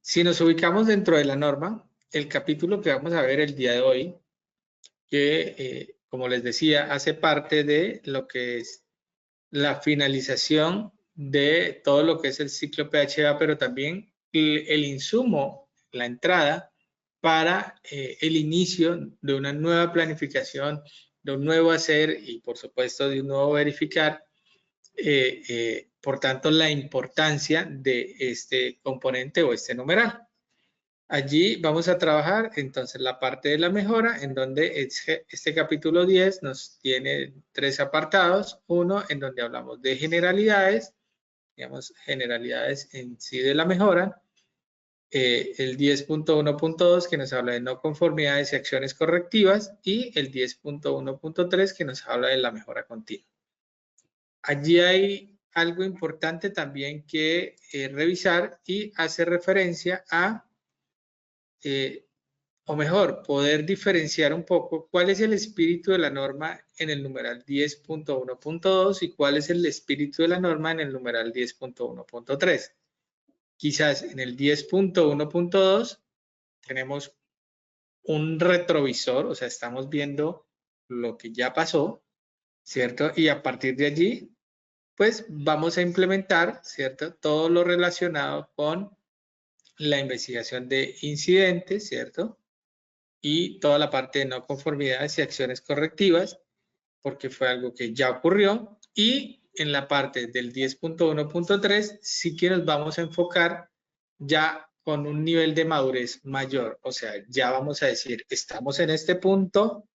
Si nos ubicamos dentro de la norma, el capítulo que vamos a ver el día de hoy, que como les decía, hace parte de lo que es la finalización de todo lo que es el ciclo PHA, pero también el insumo, la entrada para el inicio de una nueva planificación, de un nuevo hacer y por supuesto de un nuevo verificar. Por tanto, la importancia de este componente o este numeral. Allí vamos a trabajar entonces la parte de la mejora, en donde este capítulo 10 nos tiene 3 apartados. Uno en donde hablamos de generalidades, digamos generalidades en sí de la mejora. El 10.1.2 que nos habla de no conformidades y acciones correctivas, y el 10.1.3 que nos habla de la mejora continua. Allí hay algo importante también que revisar y hace referencia a, o mejor, poder diferenciar un poco cuál es el espíritu de la norma en el numeral 10.1.2 y cuál es el espíritu de la norma en el numeral 10.1.3. Quizás en el 10.1.2 tenemos un retrovisor, o sea, estamos viendo lo que ya pasó, ¿cierto? Y a partir de allí pues vamos a implementar, ¿cierto? Todo lo relacionado con la investigación de incidentes, ¿cierto? Y toda la parte de no conformidades y acciones correctivas, porque fue algo que ya ocurrió. Y en la parte del 10.1.3 sí que nos vamos a enfocar ya con un nivel de madurez mayor. O sea, ya vamos a decir, estamos en este punto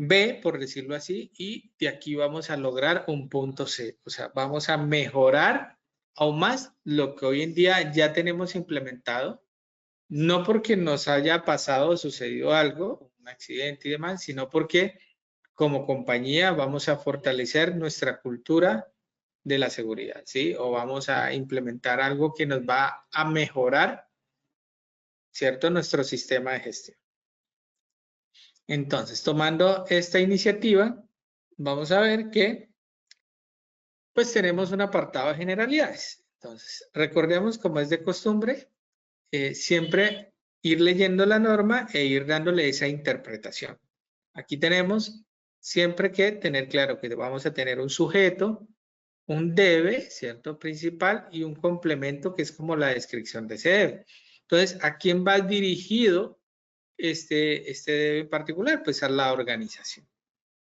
B, por decirlo así, y de aquí vamos a lograr un punto C. O sea, vamos a mejorar aún más lo que hoy en día ya tenemos implementado, no porque nos haya pasado o sucedido algo, un accidente y demás, sino porque como compañía vamos a fortalecer nuestra cultura de la seguridad, ¿sí? O vamos a implementar algo que nos va a mejorar, ¿cierto? Nuestro sistema de gestión. Entonces, tomando esta iniciativa, vamos a ver que pues tenemos un apartado de generalidades. Entonces, recordemos, como es de costumbre, siempre ir leyendo la norma e ir dándole esa interpretación. Aquí tenemos siempre que tener claro que vamos a tener un sujeto, un debe, ¿cierto? Principal, y un complemento que es como la descripción de ese debe. Entonces, ¿a quién va dirigido este debe en particular? Pues a la organización.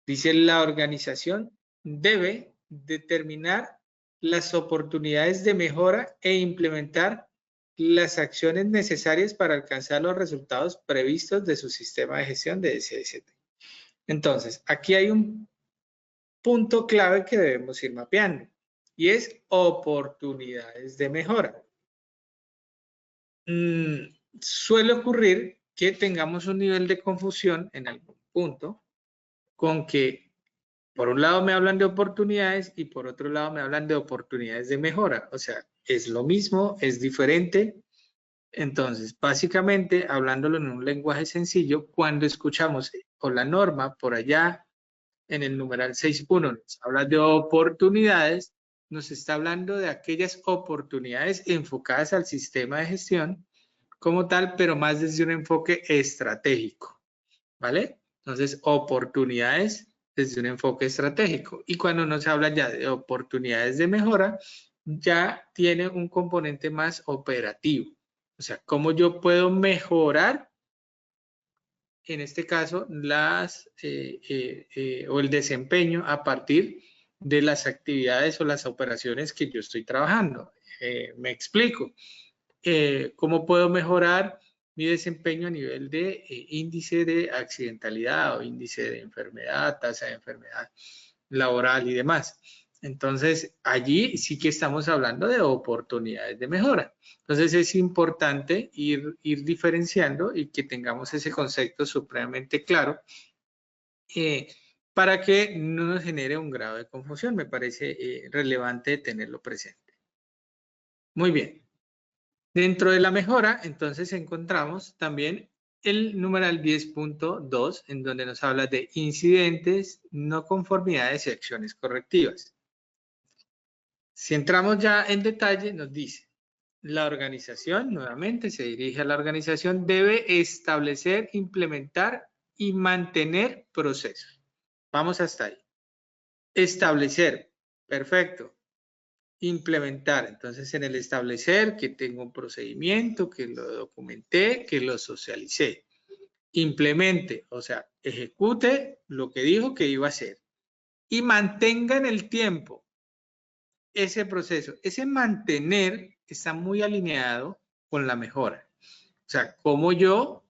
Dice, la organización debe determinar las oportunidades de mejora e implementar las acciones necesarias para alcanzar los resultados previstos de su sistema de gestión de SST. Entonces, aquí hay un punto clave que debemos ir mapeando y es oportunidades de mejora. Suele ocurrir que tengamos un nivel de confusión en algún punto con que por un lado me hablan de oportunidades y por otro lado me hablan de oportunidades de mejora. O sea, es lo mismo, es diferente. Entonces, básicamente, hablándolo en un lenguaje sencillo, cuando escuchamos o la norma por allá en el numeral 6.1 nos habla de oportunidades, nos está hablando de aquellas oportunidades enfocadas al sistema de gestión como tal, pero más desde un enfoque estratégico, ¿vale? Entonces, oportunidades desde un enfoque estratégico. Y cuando nos habla ya de oportunidades de mejora, ya tiene un componente más operativo. O sea, cómo yo puedo mejorar, en este caso, o el desempeño a partir de las actividades o las operaciones que yo estoy trabajando. Me explico. ¿Cómo puedo mejorar mi desempeño a nivel de índice de accidentalidad o índice de enfermedad, tasa de enfermedad laboral y demás? Entonces, allí sí que estamos hablando de oportunidades de mejora. Entonces, es importante ir diferenciando y que tengamos ese concepto supremamente claro para que no nos genere un grado de confusión. Me parece relevante tenerlo presente. Muy bien. Dentro de la mejora, entonces encontramos también el numeral 10.2, en donde nos habla de incidentes, no conformidades y acciones correctivas. Si entramos ya en detalle, nos dice, la organización, nuevamente se dirige a la organización, debe establecer, implementar y mantener procesos. Vamos hasta ahí. Establecer, perfecto. Implementar, entonces en el establecer que tengo un procedimiento, que lo documenté, que lo socialicé. Implemente, o sea, ejecute lo que dijo que iba a hacer y mantenga en el tiempo ese proceso. Ese mantener está muy alineado con la mejora. O sea, cómo yo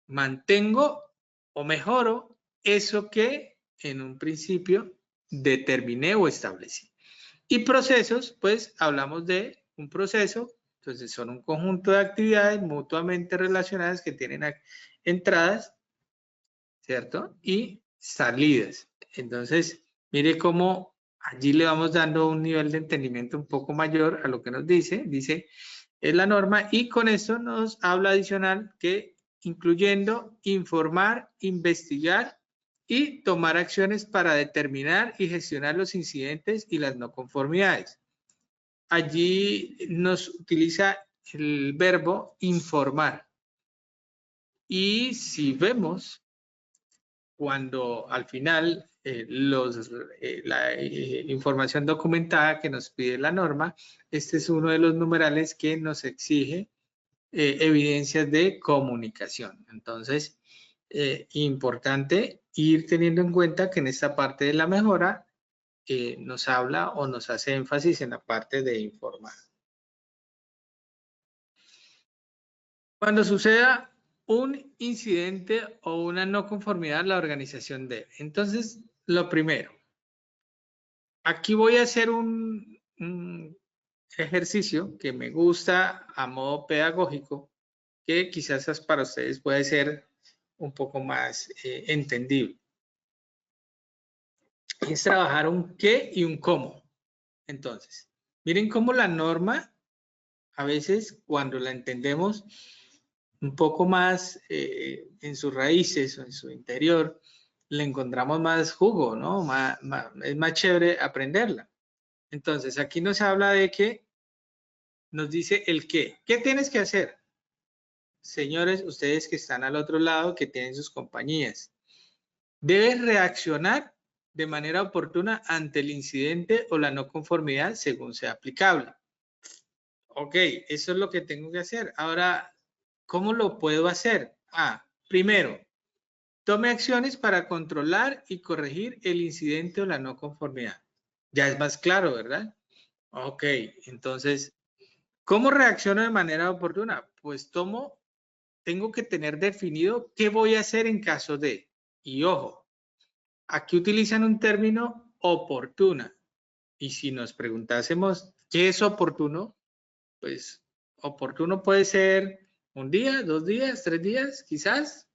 mantengo o mejoro eso que en un principio determiné o establecí. Y procesos, pues hablamos de un proceso, entonces son un conjunto de actividades mutuamente relacionadas que tienen entradas, ¿cierto? Y salidas. Entonces, mire cómo allí le vamos dando un nivel de entendimiento un poco mayor a lo que nos dice. Dice, es la norma y con esto nos habla adicional que incluyendo informar, investigar y tomar acciones para determinar y gestionar los incidentes y las no conformidades. Allí nos utiliza el verbo informar. Y si vemos cuando al final la información documentada que nos pide la norma, este es uno de los numerales que nos exige evidencias de comunicación. Entonces, importante ir teniendo en cuenta que en esta parte de la mejora nos habla o nos hace énfasis en la parte de informar. Cuando suceda un incidente o una no conformidad, la organización debe. Entonces, lo primero, aquí voy a hacer un ejercicio que me gusta a modo pedagógico, que quizás para ustedes puede ser un poco más entendible. Es trabajar un qué y un cómo. Entonces, miren cómo la norma, a veces cuando la entendemos un poco más en sus raíces o en su interior, le encontramos más jugo, ¿no? Es más chévere aprenderla. Entonces, aquí nos habla de que nos dice el qué. ¿Qué tienes que hacer? Señores, ustedes que están al otro lado, que tienen sus compañías, debes reaccionar de manera oportuna ante el incidente o la no conformidad según sea aplicable. Ok, eso es lo que tengo que hacer. Ahora, ¿cómo lo puedo hacer? Primero, tome acciones para controlar y corregir el incidente o la no conformidad. Ya es más claro, ¿verdad? Ok, entonces, ¿cómo reacciono de manera oportuna? Pues tengo que tener definido qué voy a hacer en caso de. Y ojo, aquí utilizan un término oportuna. Y si nos preguntásemos qué es oportuno, pues oportuno puede ser un día, 2 días, 3 días, quizás.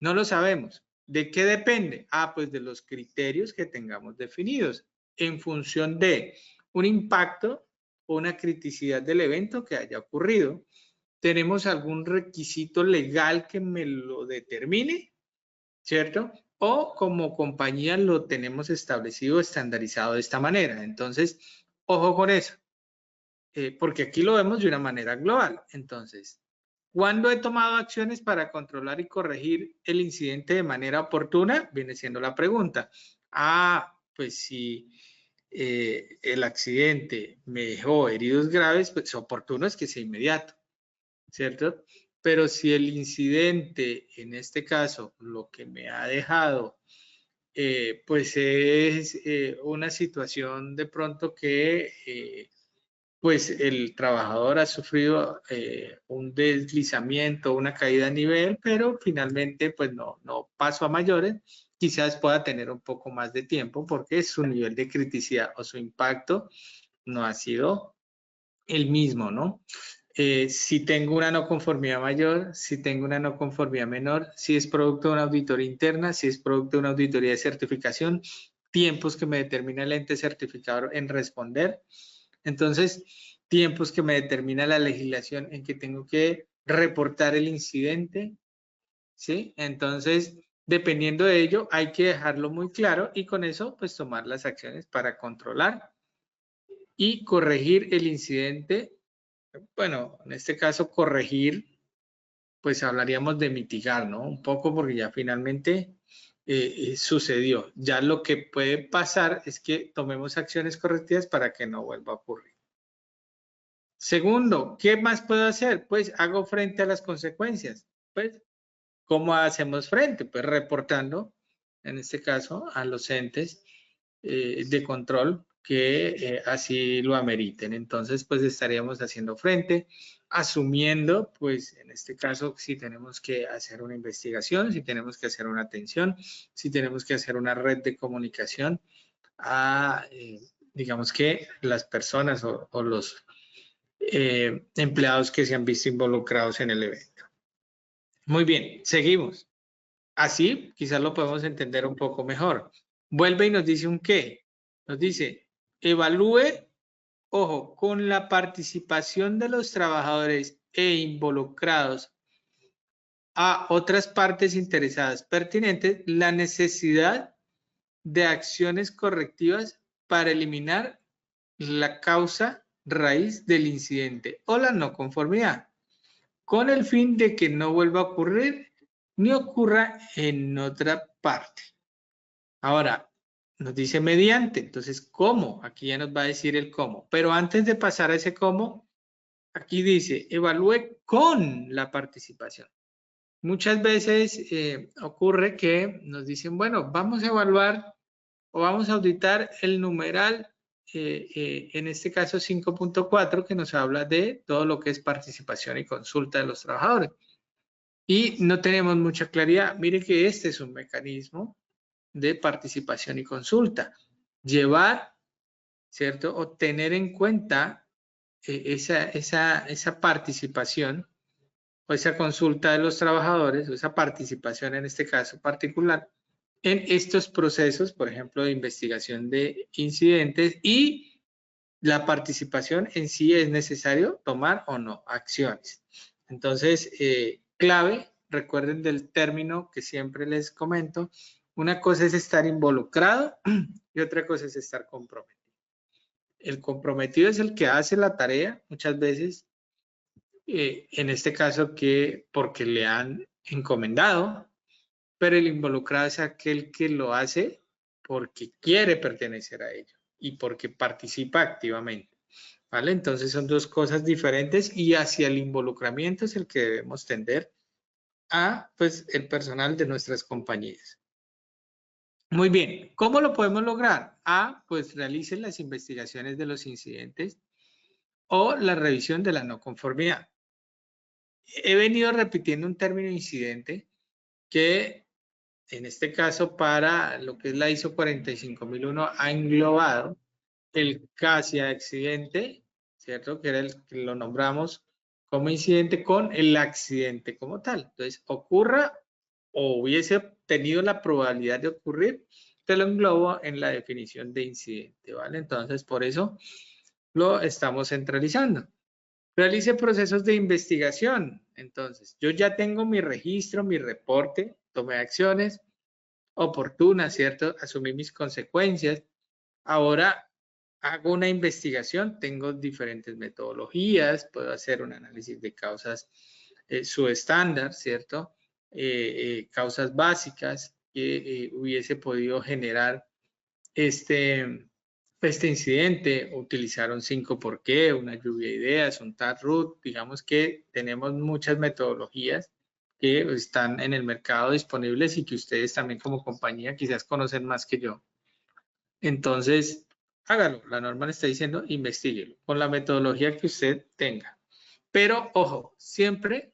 No lo sabemos. ¿De qué depende? Pues de los criterios que tengamos definidos en función de un impacto o una criticidad del evento que haya ocurrido. ¿Tenemos algún requisito legal que me lo determine? ¿Cierto? O como compañía lo tenemos establecido, estandarizado de esta manera. Entonces, ojo con eso, porque aquí lo vemos de una manera global. Entonces, ¿cuándo he tomado acciones para controlar y corregir el incidente de manera oportuna? Viene siendo la pregunta. Pues si el accidente me dejó heridos graves, pues oportuno es que sea inmediato, ¿cierto? Pero si el incidente, en este caso, lo que me ha dejado, pues es una situación de pronto que pues el trabajador ha sufrido un deslizamiento, una caída a nivel, pero finalmente pues no pasó a mayores, quizás pueda tener un poco más de tiempo porque su nivel de criticidad o su impacto no ha sido el mismo, ¿no? Si tengo una no conformidad mayor, si tengo una no conformidad menor, si es producto de una auditoría interna, si es producto de una auditoría de certificación, tiempos que me determina el ente certificador en responder. Entonces, tiempos que me determina la legislación en que tengo que reportar el incidente, ¿sí? Entonces, dependiendo de ello, hay que dejarlo muy claro y con eso, pues tomar las acciones para controlar y corregir el incidente bueno, en este caso corregir, pues hablaríamos de mitigar, ¿no? Un poco porque ya finalmente sucedió. Ya lo que puede pasar es que tomemos acciones correctivas para que no vuelva a ocurrir. Segundo, ¿qué más puedo hacer? Pues hago frente a las consecuencias. Pues, ¿cómo hacemos frente? Pues reportando, en este caso, a los entes de control que así lo ameriten. Entonces, pues estaríamos haciendo frente, asumiendo, pues en este caso, si tenemos que hacer una investigación, si tenemos que hacer una atención, si tenemos que hacer una red de comunicación a, digamos que las personas o los empleados que se han visto involucrados en el evento. Muy bien, seguimos. Así quizás lo podemos entender un poco mejor. Vuelve y nos dice un qué. Nos dice, evalúe, ojo, con la participación de los trabajadores e involucrados a otras partes interesadas pertinentes la necesidad de acciones correctivas para eliminar la causa raíz del incidente o la no conformidad, con el fin de que no vuelva a ocurrir ni ocurra en otra parte. Ahora, nos dice mediante, entonces, ¿cómo? Aquí ya nos va a decir el cómo. Pero antes de pasar a ese cómo, aquí dice, evalúe con la participación. Muchas veces ocurre que nos dicen, bueno, vamos a evaluar o vamos a auditar el numeral, en este caso 5.4, que nos habla de todo lo que es participación y consulta de los trabajadores. Y no tenemos mucha claridad. Mire que este es un mecanismo de participación y consulta. Llevar, ¿cierto? O tener en cuenta esa participación o esa consulta de los trabajadores, o esa participación en este caso particular, en estos procesos, por ejemplo, de investigación de incidentes y la participación en sí es necesario tomar o no acciones. Entonces, clave, recuerden del término que siempre les comento, una cosa es estar involucrado y otra cosa es estar comprometido. El comprometido es el que hace la tarea muchas veces, en este caso que porque le han encomendado, pero el involucrado es aquel que lo hace porque quiere pertenecer a ello y porque participa activamente. ¿Vale? Entonces son dos cosas diferentes y hacia el involucramiento es el que debemos tender a, pues, el personal de nuestras compañías. Muy bien, ¿cómo lo podemos lograr? A, pues realicen las investigaciones de los incidentes o la revisión de la no conformidad. He venido repitiendo un término incidente que en este caso para lo que es la ISO 45001 ha englobado el casi accidente, ¿cierto? Que era el que lo nombramos como incidente con el accidente como tal. Entonces, ocurra o hubiese tenido la probabilidad de ocurrir, te lo englobo en la definición de incidente, ¿vale? Entonces, por eso lo estamos centralizando. Realice procesos de investigación. Entonces, yo ya tengo mi registro, mi reporte, tomé acciones oportunas, ¿cierto? Asumí mis consecuencias. Ahora hago una investigación, tengo diferentes metodologías, puedo hacer un análisis de causas subestándar, ¿cierto? Causas básicas que hubiese podido generar este incidente. Utilizaron 5 por qué, una lluvia de ideas, un Taproot. Digamos que tenemos muchas metodologías que están en el mercado disponibles y que ustedes también como compañía quizás conocen más que yo. Entonces, hágalo. La norma le está diciendo, investíguelo con la metodología que usted tenga. Pero, ojo, siempre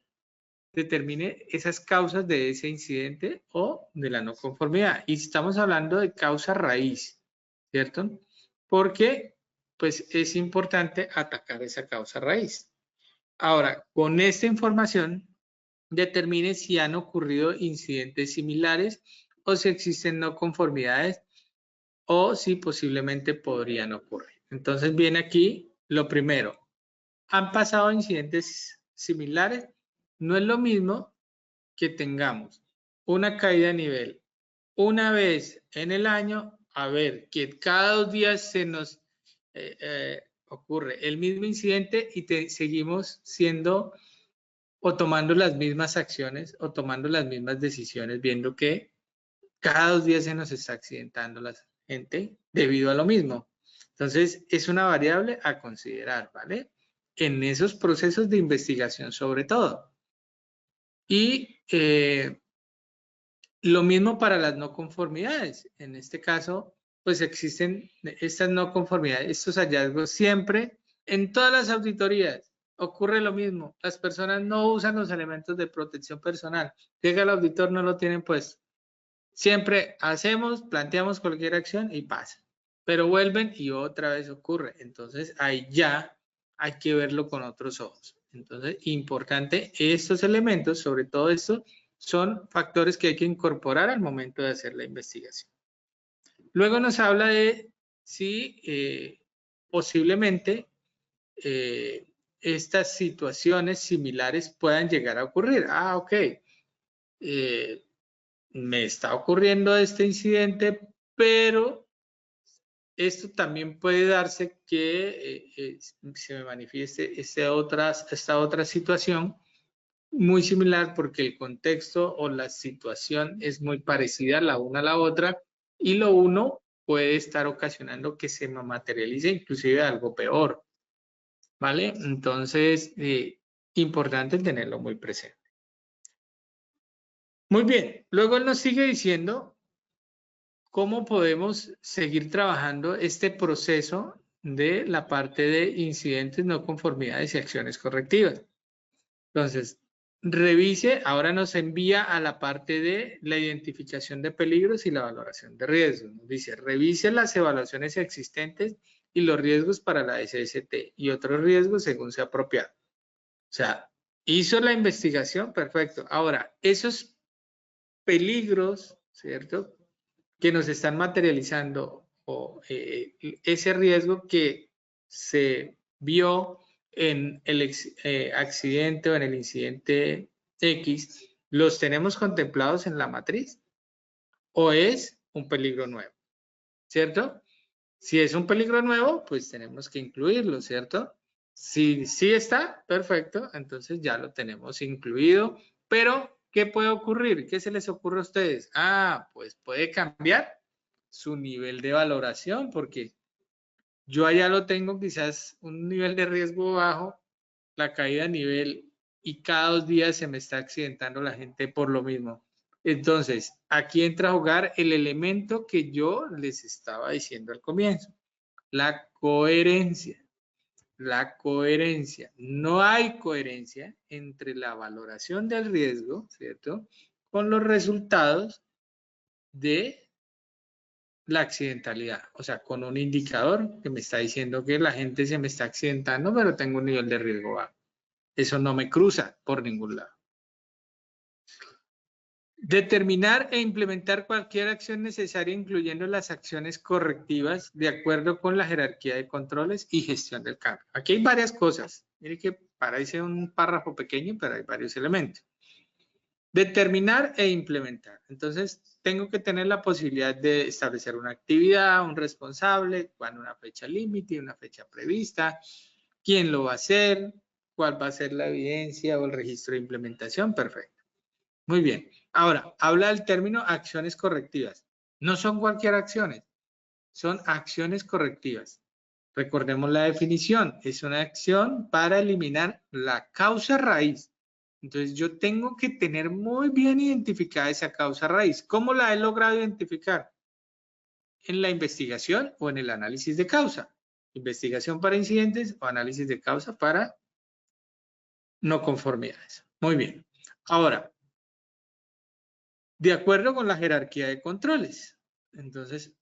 determine esas causas de ese incidente o de la no conformidad. Y estamos hablando de causa raíz, ¿cierto? Porque, pues, es importante atacar esa causa raíz. Ahora, con esta información, determine si han ocurrido incidentes similares o si existen no conformidades o si posiblemente podrían ocurrir. Entonces viene aquí lo primero. ¿Han pasado incidentes similares? No es lo mismo que tengamos una caída de nivel una vez en el año, a ver, que cada 2 días se nos ocurre el mismo incidente y seguimos siendo o tomando las mismas acciones o tomando las mismas decisiones, viendo que cada 2 días se nos está accidentando la gente debido a lo mismo. Entonces, es una variable a considerar, ¿vale? En esos procesos de investigación sobre todo. Y lo mismo para las no conformidades. En este caso, pues existen estas no conformidades, estos hallazgos siempre en todas las auditorías. Ocurre lo mismo. Las personas no usan los elementos de protección personal. Llega el auditor, no lo tienen puesto. Siempre hacemos, planteamos cualquier acción y pasa. Pero vuelven y otra vez ocurre. Entonces, ahí ya hay que verlo con otros ojos. Entonces, importante, estos elementos, sobre todo esto, son factores que hay que incorporar al momento de hacer la investigación. Luego nos habla de si posiblemente estas situaciones similares puedan llegar a ocurrir. Ah, ok. Me está ocurriendo este incidente, pero esto también puede darse que se me manifieste esta otra situación muy similar porque el contexto o la situación es muy parecida la una a la otra y lo uno puede estar ocasionando que se materialice inclusive algo peor, ¿vale? Entonces, importante tenerlo muy presente. Muy bien, luego él nos sigue diciendo cómo podemos seguir trabajando este proceso de la parte de incidentes, no conformidades y acciones correctivas. Entonces, revise, ahora nos envía a la parte de la identificación de peligros y la valoración de riesgos. Nos dice, revise las evaluaciones existentes y los riesgos para la SST y otros riesgos según sea apropiado. O sea, hizo la investigación, perfecto. Ahora, esos peligros, ¿cierto?, que nos están materializando o ese riesgo que se vio en el accidente o en el incidente X, ¿los tenemos contemplados en la matriz? ¿O es un peligro nuevo? ¿Cierto? Si es un peligro nuevo, pues tenemos que incluirlo, ¿cierto? Si sí está, perfecto, entonces ya lo tenemos incluido, pero ¿qué puede ocurrir? ¿Qué se les ocurre a ustedes? Ah, pues puede cambiar su nivel de valoración, porque yo allá lo tengo quizás un nivel de riesgo bajo, la caída a nivel y cada 2 días se me está accidentando la gente por lo mismo. Entonces, aquí entra a jugar el elemento que yo les estaba diciendo al comienzo, la coherencia. La coherencia. No hay coherencia entre la valoración del riesgo, ¿cierto?, con los resultados de la accidentalidad. O sea, con un indicador que me está diciendo que la gente se me está accidentando, pero tengo un nivel de riesgo bajo. Eso no me cruza por ningún lado. Determinar e implementar cualquier acción necesaria, incluyendo las acciones correctivas, de acuerdo con la jerarquía de controles y gestión del cambio. Aquí hay varias cosas. Mire que parece un párrafo pequeño, pero hay varios elementos. Determinar e implementar. Entonces, tengo que tener la posibilidad de establecer una actividad, un responsable, cuándo una fecha límite, una fecha prevista, quién lo va a hacer, cuál va a ser la evidencia o el registro de implementación. Perfecto. Muy bien. Ahora, habla del término acciones correctivas. No son cualquier acciones, son acciones correctivas. Recordemos la definición. Es una acción para eliminar la causa raíz. Entonces, yo tengo que tener muy bien identificada esa causa raíz. ¿Cómo la he logrado identificar? En la investigación o en el análisis de causa. Investigación para incidentes o análisis de causa para no conformidades. Muy bien. Ahora, de acuerdo con la jerarquía de controles. Entonces,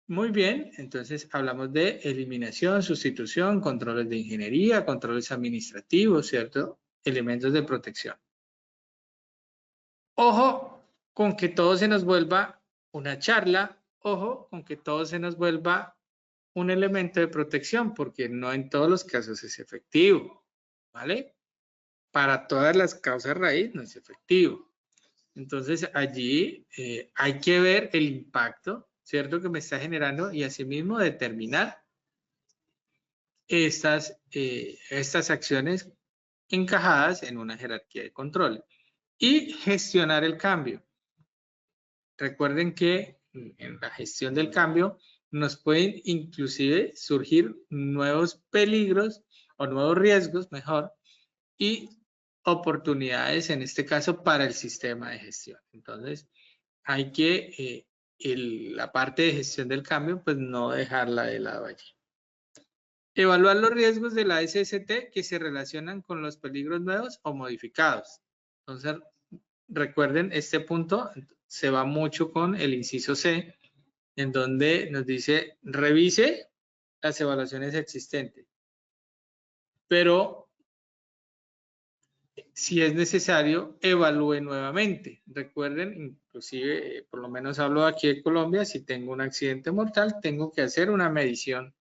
muy bien. Entonces, hablamos de eliminación, sustitución, controles de ingeniería, controles administrativos, ¿cierto? Elementos de protección. Ojo con que todo se nos vuelva una charla, ojo con que todo se nos vuelva un elemento de protección, porque no en todos los casos es efectivo, ¿vale? Para todas las causas raíz no es efectivo. Entonces allí hay que ver el impacto, ¿cierto?, que me está generando y asimismo determinar estas acciones encajadas en una jerarquía de control y gestionar el cambio. Recuerden que en la gestión del cambio nos pueden inclusive surgir nuevos peligros o nuevos riesgos, mejor, y oportunidades, en este caso, para el sistema de gestión. Entonces, hay que, la parte de gestión del cambio, pues no dejarla de lado allí. Evaluar los riesgos de la SST que se relacionan con los peligros nuevos o modificados. Entonces, recuerden, este punto se va mucho con el inciso C, en donde nos dice, revise las evaluaciones existentes, pero si es necesario, evalúe nuevamente. Recuerden, inclusive, por lo menos hablo aquí de Colombia, si tengo un accidente mortal, tengo que hacer una medición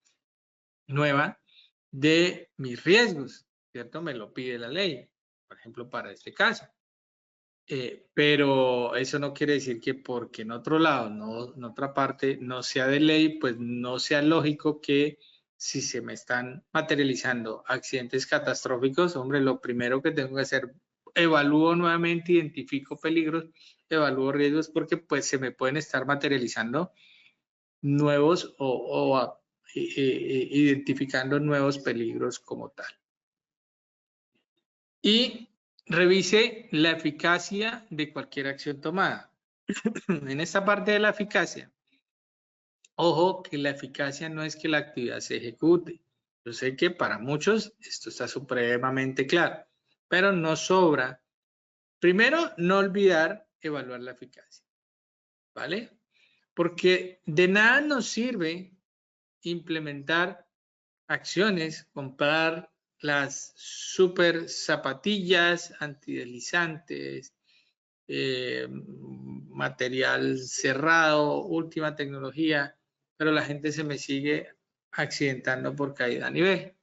nueva de mis riesgos, ¿cierto? Me lo pide la ley, por ejemplo, para este caso. Pero eso no quiere decir que porque en otro lado, en otra parte, no sea de ley, pues no sea lógico que si se me están materializando accidentes catastróficos, hombre, lo primero que tengo que hacer, evalúo nuevamente, identifico peligros, evalúo riesgos, porque pues se me pueden estar materializando nuevos o identificando nuevos peligros como tal. Y revise la eficacia de cualquier acción tomada. En esta parte de la eficacia, ojo que la eficacia no es que la actividad se ejecute. Yo sé que para muchos esto está supremamente claro, pero no sobra. Primero, no olvidar evaluar la eficacia, ¿vale? Porque de nada nos sirve implementar acciones, comprar las super zapatillas antideslizantes, material cerrado, última tecnología, pero la gente se me sigue accidentando por caída a nivel.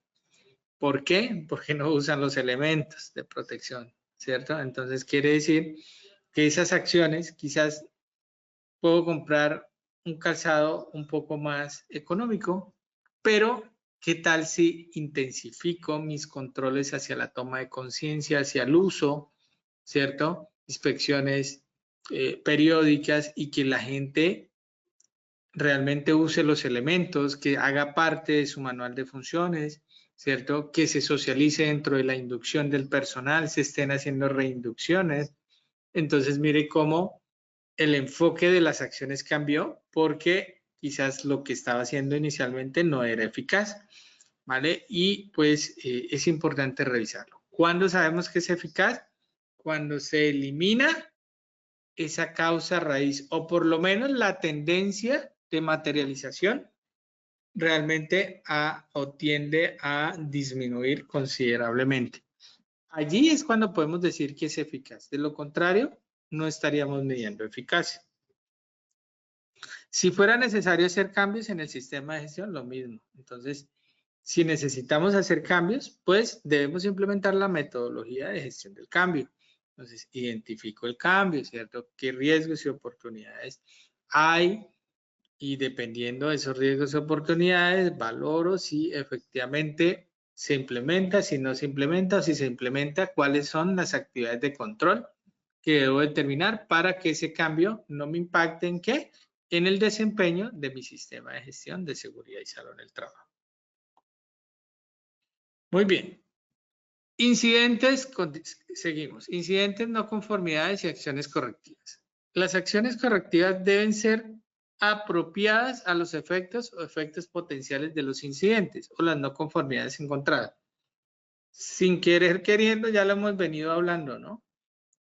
¿Por qué? Porque no usan los elementos de protección, ¿cierto? Entonces quiere decir que esas acciones quizás puedo comprar un calzado un poco más económico, pero ¿qué tal si intensifico mis controles hacia la toma de conciencia, hacia el uso, ¿cierto? Inspecciones periódicas y que la gente realmente use los elementos, que haga parte de su manual de funciones, ¿cierto? Que se socialice dentro de la inducción del personal, se estén haciendo reinducciones. Entonces, mire cómo el enfoque de las acciones cambió porque quizás lo que estaba haciendo inicialmente no era eficaz, ¿vale? Y pues es importante revisarlo. ¿Cuándo sabemos que es eficaz? Cuando se elimina esa causa raíz o por lo menos la tendencia de materialización realmente o tiende a disminuir considerablemente. Allí es cuando podemos decir que es eficaz. De lo contrario, no estaríamos midiendo eficacia. Si fuera necesario hacer cambios en el sistema de gestión, lo mismo. Entonces, si necesitamos hacer cambios, pues debemos implementar la metodología de gestión del cambio. Entonces, identifico el cambio, ¿cierto? ¿Qué riesgos y oportunidades hay? Y dependiendo de esos riesgos y oportunidades, valoro si efectivamente se implementa, si no se implementa, o si se implementa, cuáles son las actividades de control que debo determinar para que ese cambio no me impacte en qué, en el desempeño de mi sistema de gestión de seguridad y salud en el trabajo. Muy bien. Incidentes, seguimos. Incidentes, no conformidades y acciones correctivas. Las acciones correctivas deben ser apropiadas a los efectos o efectos potenciales de los incidentes o las no conformidades encontradas. Sin querer queriendo, ya lo hemos venido hablando, ¿no?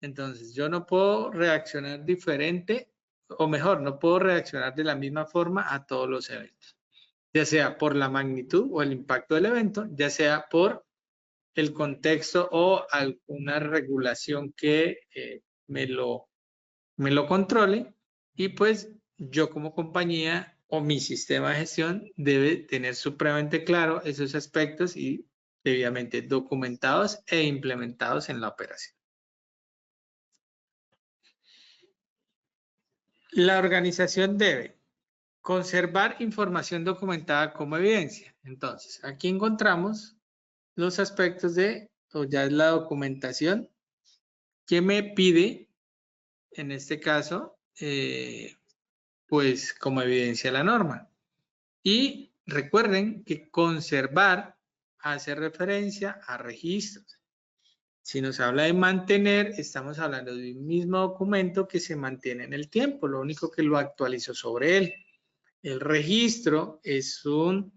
Entonces, yo no puedo reaccionar diferente, o mejor, no puedo reaccionar de la misma forma a todos los eventos, ya sea por la magnitud o el impacto del evento, ya sea por el contexto o alguna regulación que me lo controle, y pues yo como compañía o mi sistema de gestión debe tener supremamente claro esos aspectos y debidamente documentados e implementados en la operación. La organización debe Conservar información documentada como evidencia. Entonces, aquí encontramos los aspectos de, o ya es la documentación que me pide, en este caso, pues como evidencia la norma. Y recuerden que conservar hace referencia a registros. Si nos habla de mantener, estamos hablando de un mismo documento que se mantiene en el tiempo, lo único que lo actualizó sobre él. El registro es un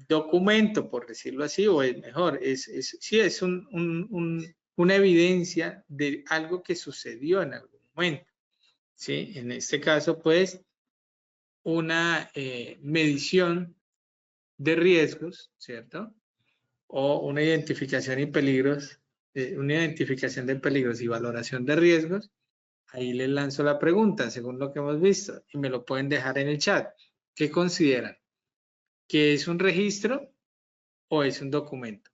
documento, por decirlo así, o es mejor, sí, es una evidencia de algo que sucedió en algún momento. ¿Sí? En este caso, pues, una medición de riesgos, ¿cierto? O una identificación y peligros, una identificación de peligros y valoración de riesgos. Ahí les lanzo la pregunta, según lo que hemos visto, y me lo pueden dejar en el chat. ¿Qué consideran? ¿Que es un registro o es un documento?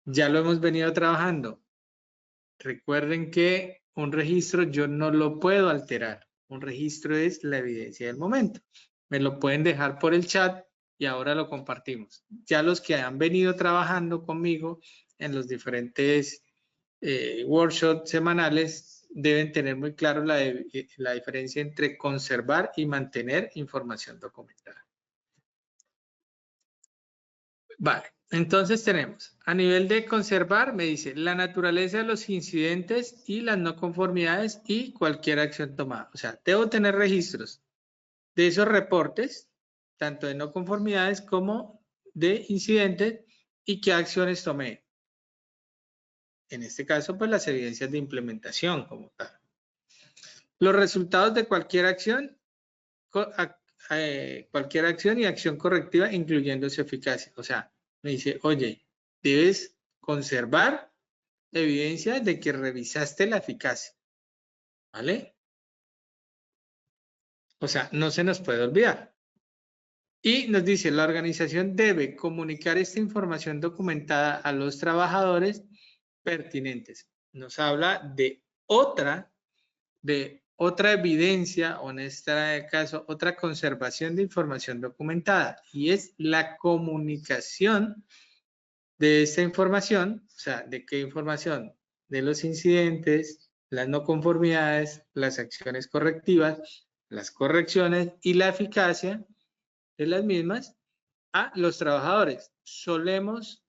Ya lo hemos venido trabajando. Recuerden que un registro yo no lo puedo alterar. Un registro es la evidencia del momento. Me lo pueden dejar por el chat y ahora lo compartimos. Ya los que han venido trabajando conmigo en los diferentes workshops semanales deben tener muy claro la diferencia entre conservar y mantener información documentada. Vale, entonces tenemos, a nivel de conservar, me dice la naturaleza de los incidentes y las no conformidades y cualquier acción tomada. O sea, debo tener registros de esos reportes, tanto de no conformidades como de incidentes y qué acciones tomé. En este caso, pues las evidencias de implementación como tal. Los resultados de cualquier acción y acción correctiva, incluyendo su eficacia. O sea, me dice, oye, debes conservar evidencia de que revisaste la eficacia. ¿Vale? O sea, no se nos puede olvidar. Y nos dice, la organización debe comunicar esta información documentada a los trabajadores pertinentes. Nos habla de otra evidencia, o en este caso, otra conservación de información documentada, y es la comunicación de esta información, o sea, ¿de qué información? De los incidentes, las no conformidades, las acciones correctivas, las correcciones y la eficacia de las mismas a los trabajadores. Solemos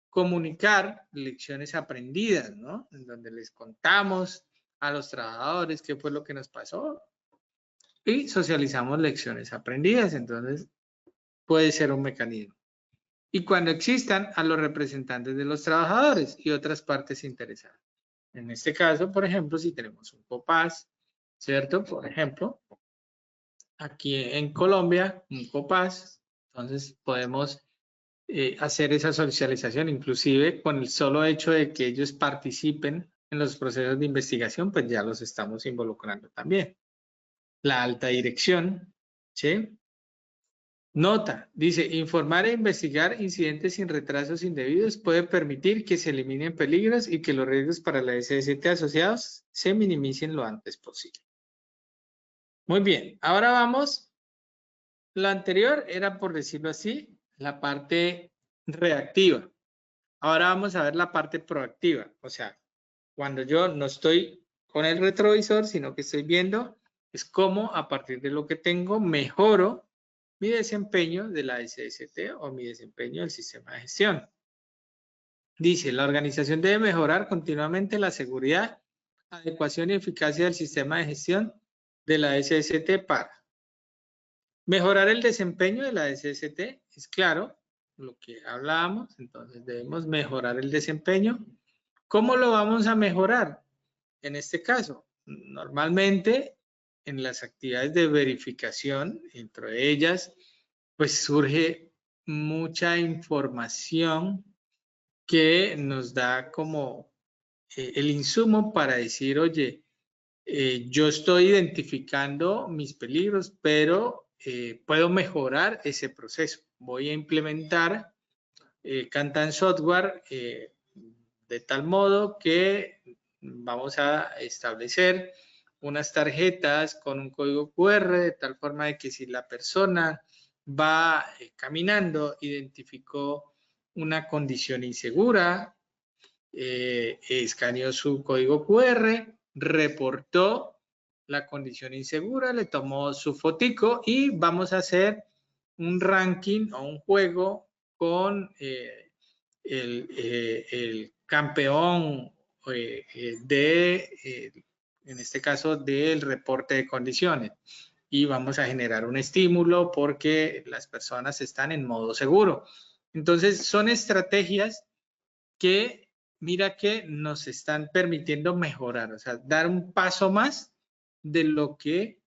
comunicar lecciones aprendidas, ¿no? En donde les contamos a los trabajadores qué fue lo que nos pasó y socializamos lecciones aprendidas. Entonces, puede ser un mecanismo. Y cuando existan a los representantes de los trabajadores y otras partes interesadas. En este caso, por ejemplo, si tenemos un COPAS, ¿cierto? Por ejemplo, aquí en Colombia, un COPAS, entonces podemos hacer esa socialización, inclusive con el solo hecho de que ellos participen en los procesos de investigación, pues ya los estamos involucrando también. La alta dirección, ¿sí? Nota, dice, informar e investigar incidentes sin retrasos indebidos puede permitir que se eliminen peligros y que los riesgos para la SST asociados se minimicen lo antes posible. Muy bien, ahora vamos. Lo anterior era, por decirlo así, la parte reactiva. Ahora vamos a ver la parte proactiva. O sea, cuando yo no estoy con el retrovisor, sino que estoy viendo, es cómo a partir de lo que tengo mejoro mi desempeño de la SST o mi desempeño del sistema de gestión. Dice, la organización debe mejorar continuamente la seguridad, adecuación y eficacia del sistema de gestión de la SST para mejorar el desempeño de la SST. Es claro, lo que hablábamos, entonces debemos mejorar el desempeño. ¿Cómo lo vamos a mejorar? En este caso, normalmente en las actividades de verificación, entre ellas, pues surge mucha información que nos da como el insumo para decir, oye, yo estoy identificando mis peligros, pero puedo mejorar ese proceso. Voy a implementar Kantan Software de tal modo que vamos a establecer unas tarjetas con un código QR, de tal forma de que si la persona va caminando, identificó una condición insegura, escaneó su código QR, reportó la condición insegura, le tomó su fotico y vamos a hacer un ranking o un juego con el campeón en este caso, del reporte de condiciones. Y vamos a generar un estímulo porque las personas están en modo seguro. Entonces, son estrategias que, mira que nos están permitiendo mejorar, o sea, dar un paso más de lo que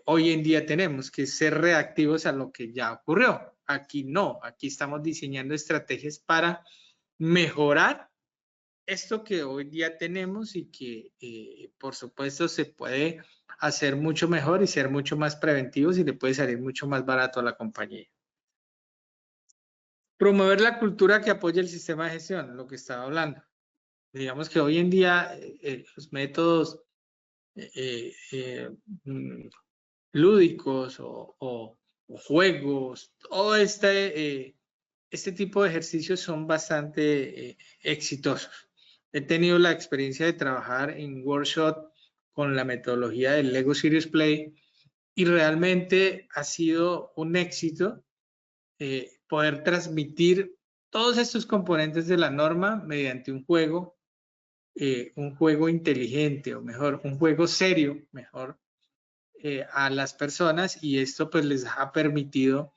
hoy en día tenemos, que es ser reactivos a lo que ya ocurrió. Aquí no, aquí estamos diseñando estrategias para mejorar esto que hoy día tenemos y que por supuesto se puede hacer mucho mejor y ser mucho más preventivos y le puede salir mucho más barato a la compañía. Promover la cultura que apoya el sistema de gestión, lo que estaba hablando. Digamos que hoy en día los métodos lúdicos o juegos, todo este tipo de ejercicios son bastante exitosos. He tenido la experiencia de trabajar en workshop con la metodología del Lego Serious Play y realmente ha sido un éxito poder transmitir todos estos componentes de la norma mediante un juego inteligente o mejor, un juego serio, mejor, a las personas y esto pues les ha permitido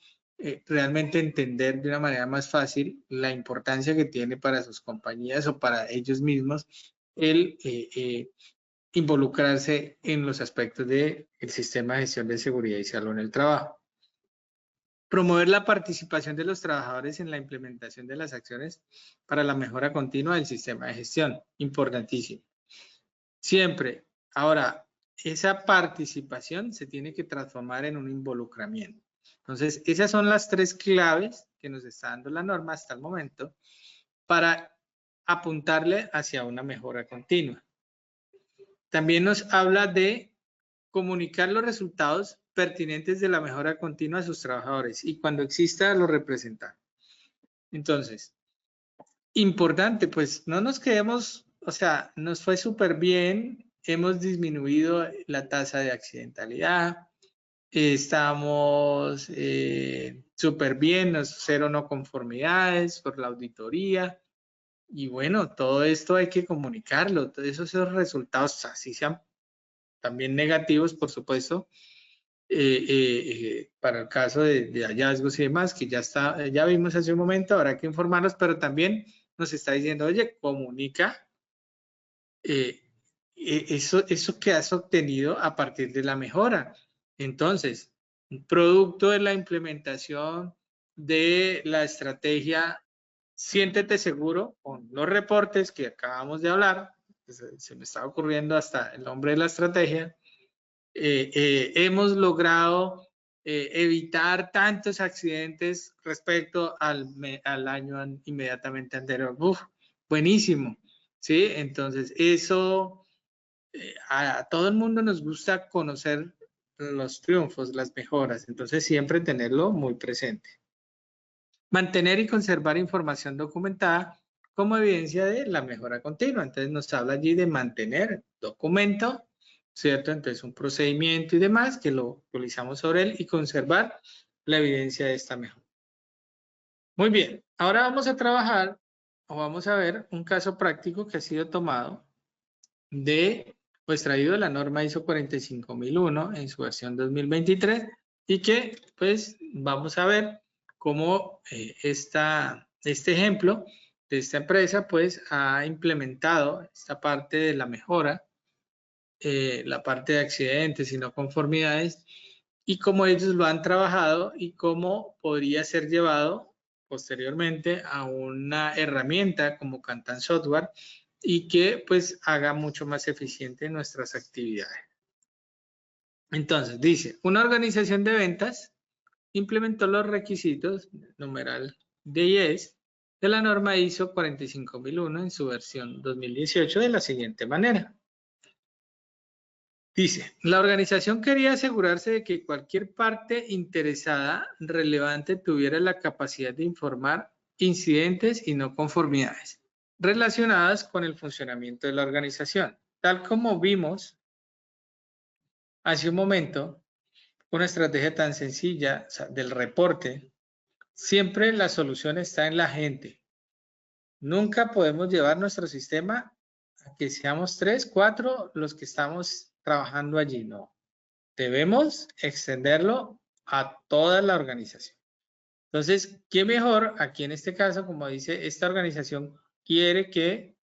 realmente entender de una manera más fácil la importancia que tiene para sus compañías o para ellos mismos el involucrarse en los aspectos del sistema de gestión de seguridad y salud en el trabajo. Promover la participación de los trabajadores en la implementación de las acciones para la mejora continua del sistema de gestión. Importantísimo. Siempre. Ahora, esa participación se tiene que transformar en un involucramiento. Entonces, esas son las tres claves que nos está dando la norma hasta el momento para apuntarle hacia una mejora continua. También nos habla de comunicar los resultados pertinentes de la mejora continua a sus trabajadores y cuando exista los representar. Entonces, importante, pues no nos quedemos, o sea, nos fue súper bien, hemos disminuido la tasa de accidentalidad, estamos súper bien, cero no conformidades por la auditoría y bueno, todo esto hay que comunicarlo, todos esos resultados, así sean también negativos, por supuesto, para el caso de hallazgos y demás, que ya vimos hace un momento, habrá que informarlos, pero también nos está diciendo, oye, comunica eso que has obtenido a partir de la mejora. Entonces, un producto de la implementación de la estrategia, siéntete seguro con los reportes que acabamos de hablar, se me está ocurriendo hasta el nombre de la estrategia, hemos logrado evitar tantos accidentes respecto al año inmediatamente anterior. Uf, buenísimo, ¿sí? Entonces, eso a todo el mundo nos gusta conocer los triunfos, las mejoras, entonces siempre tenerlo muy presente. Mantener y conservar información documentada como evidencia de la mejora continua. Entonces nos habla allí de mantener documento, ¿cierto? Entonces un procedimiento y demás que lo utilizamos sobre él y conservar la evidencia de esta mejora. Muy bien, ahora vamos a trabajar o vamos a ver un caso práctico que ha sido tomado traído de la norma ISO 45001 en su versión 2023 y que pues vamos a ver cómo este ejemplo de esta empresa pues ha implementado esta parte de la mejora, la parte de accidentes y no conformidades y cómo ellos lo han trabajado y cómo podría ser llevado posteriormente a una herramienta como Kantan Software y que pues haga mucho más eficiente nuestras actividades. Entonces dice, una organización de ventas implementó los requisitos, numeral D10, de la norma ISO 45001 en su versión 2018 de la siguiente manera. Dice, la organización quería asegurarse de que cualquier parte interesada relevante tuviera la capacidad de informar incidentes y no conformidades relacionadas con el funcionamiento de la organización. Tal como vimos hace un momento, una estrategia tan sencilla, o sea, del reporte, siempre la solución está en la gente. Nunca podemos llevar nuestro sistema a que seamos 3, 4 los que estamos trabajando allí, no. Debemos extenderlo a toda la organización. Entonces, ¿qué mejor? Aquí en este caso, como dice, esta organización quiere que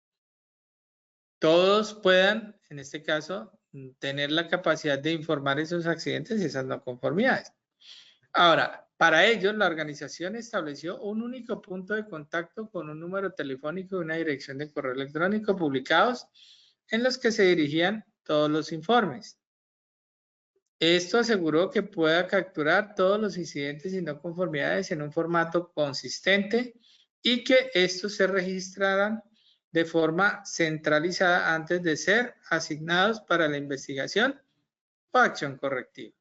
todos puedan, en este caso, tener la capacidad de informar esos accidentes y esas no conformidades. Ahora, para ello, la organización estableció un único punto de contacto con un número telefónico y una dirección de correo electrónico publicados en los que se dirigían todos los informes. Esto aseguró que pueda capturar todos los incidentes y no conformidades en un formato consistente y que estos se registraran de forma centralizada antes de ser asignados para la investigación o acción correctiva.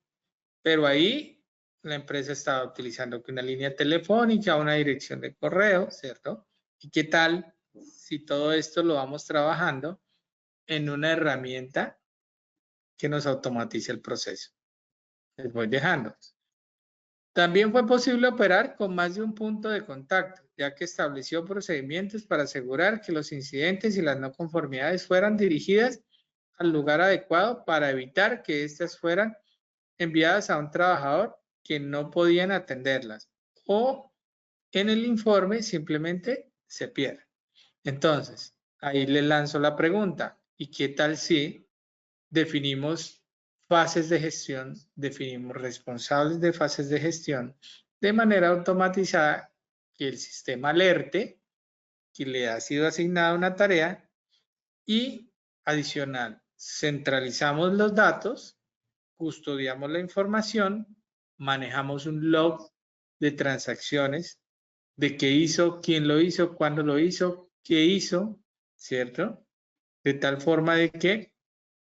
Pero ahí la empresa estaba utilizando una línea telefónica, una dirección de correo, ¿cierto? ¿Y qué tal si todo esto lo vamos trabajando en una herramienta que nos automatice el proceso? Les voy dejando. También fue posible operar con más de un punto de contacto, ya que estableció procedimientos para asegurar que los incidentes y las no conformidades fueran dirigidas al lugar adecuado para evitar que éstas fueran enviadas a un trabajador que no podían atenderlas o en el informe simplemente se pierde. Entonces, ahí le lanzo la pregunta, ¿y qué tal si definimos fases de gestión, definimos responsables de fases de gestión de manera automatizada que el sistema alerte que le ha sido asignada una tarea y adicional, centralizamos los datos, custodiamos la información, manejamos un log de transacciones, de qué hizo, quién lo hizo, cuándo lo hizo, qué hizo, ¿cierto? De tal forma de que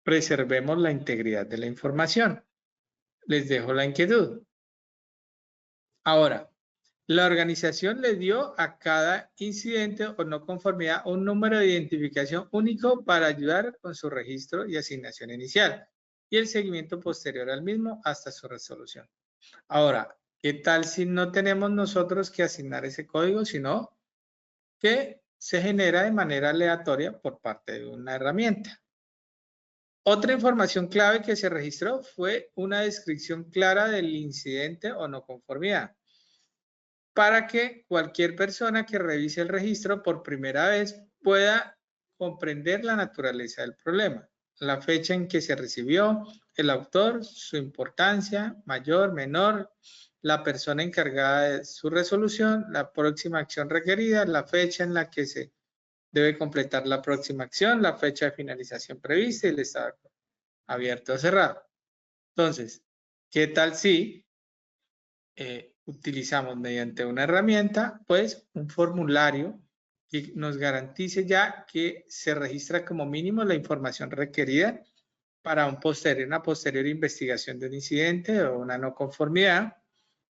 preservemos la integridad de la información. Les dejo la inquietud. Ahora, la organización le dio a cada incidente o no conformidad un número de identificación único para ayudar con su registro y asignación inicial y el seguimiento posterior al mismo hasta su resolución. Ahora, ¿qué tal si no tenemos nosotros que asignar ese código, sino que se genera de manera aleatoria por parte de una herramienta? Otra información clave que se registró fue una descripción clara del incidente o no conformidad, para que cualquier persona que revise el registro por primera vez pueda comprender la naturaleza del problema, la fecha en que se recibió, el autor, su importancia, mayor, menor, la persona encargada de su resolución, la próxima acción requerida, la fecha en la que se debe completar la próxima acción, la fecha de finalización prevista y el estado abierto o cerrado. Entonces, ¿qué tal si utilizamos mediante una herramienta, pues un formulario que nos garantice ya que se registra como mínimo la información requerida para una posterior investigación de un incidente o una no conformidad,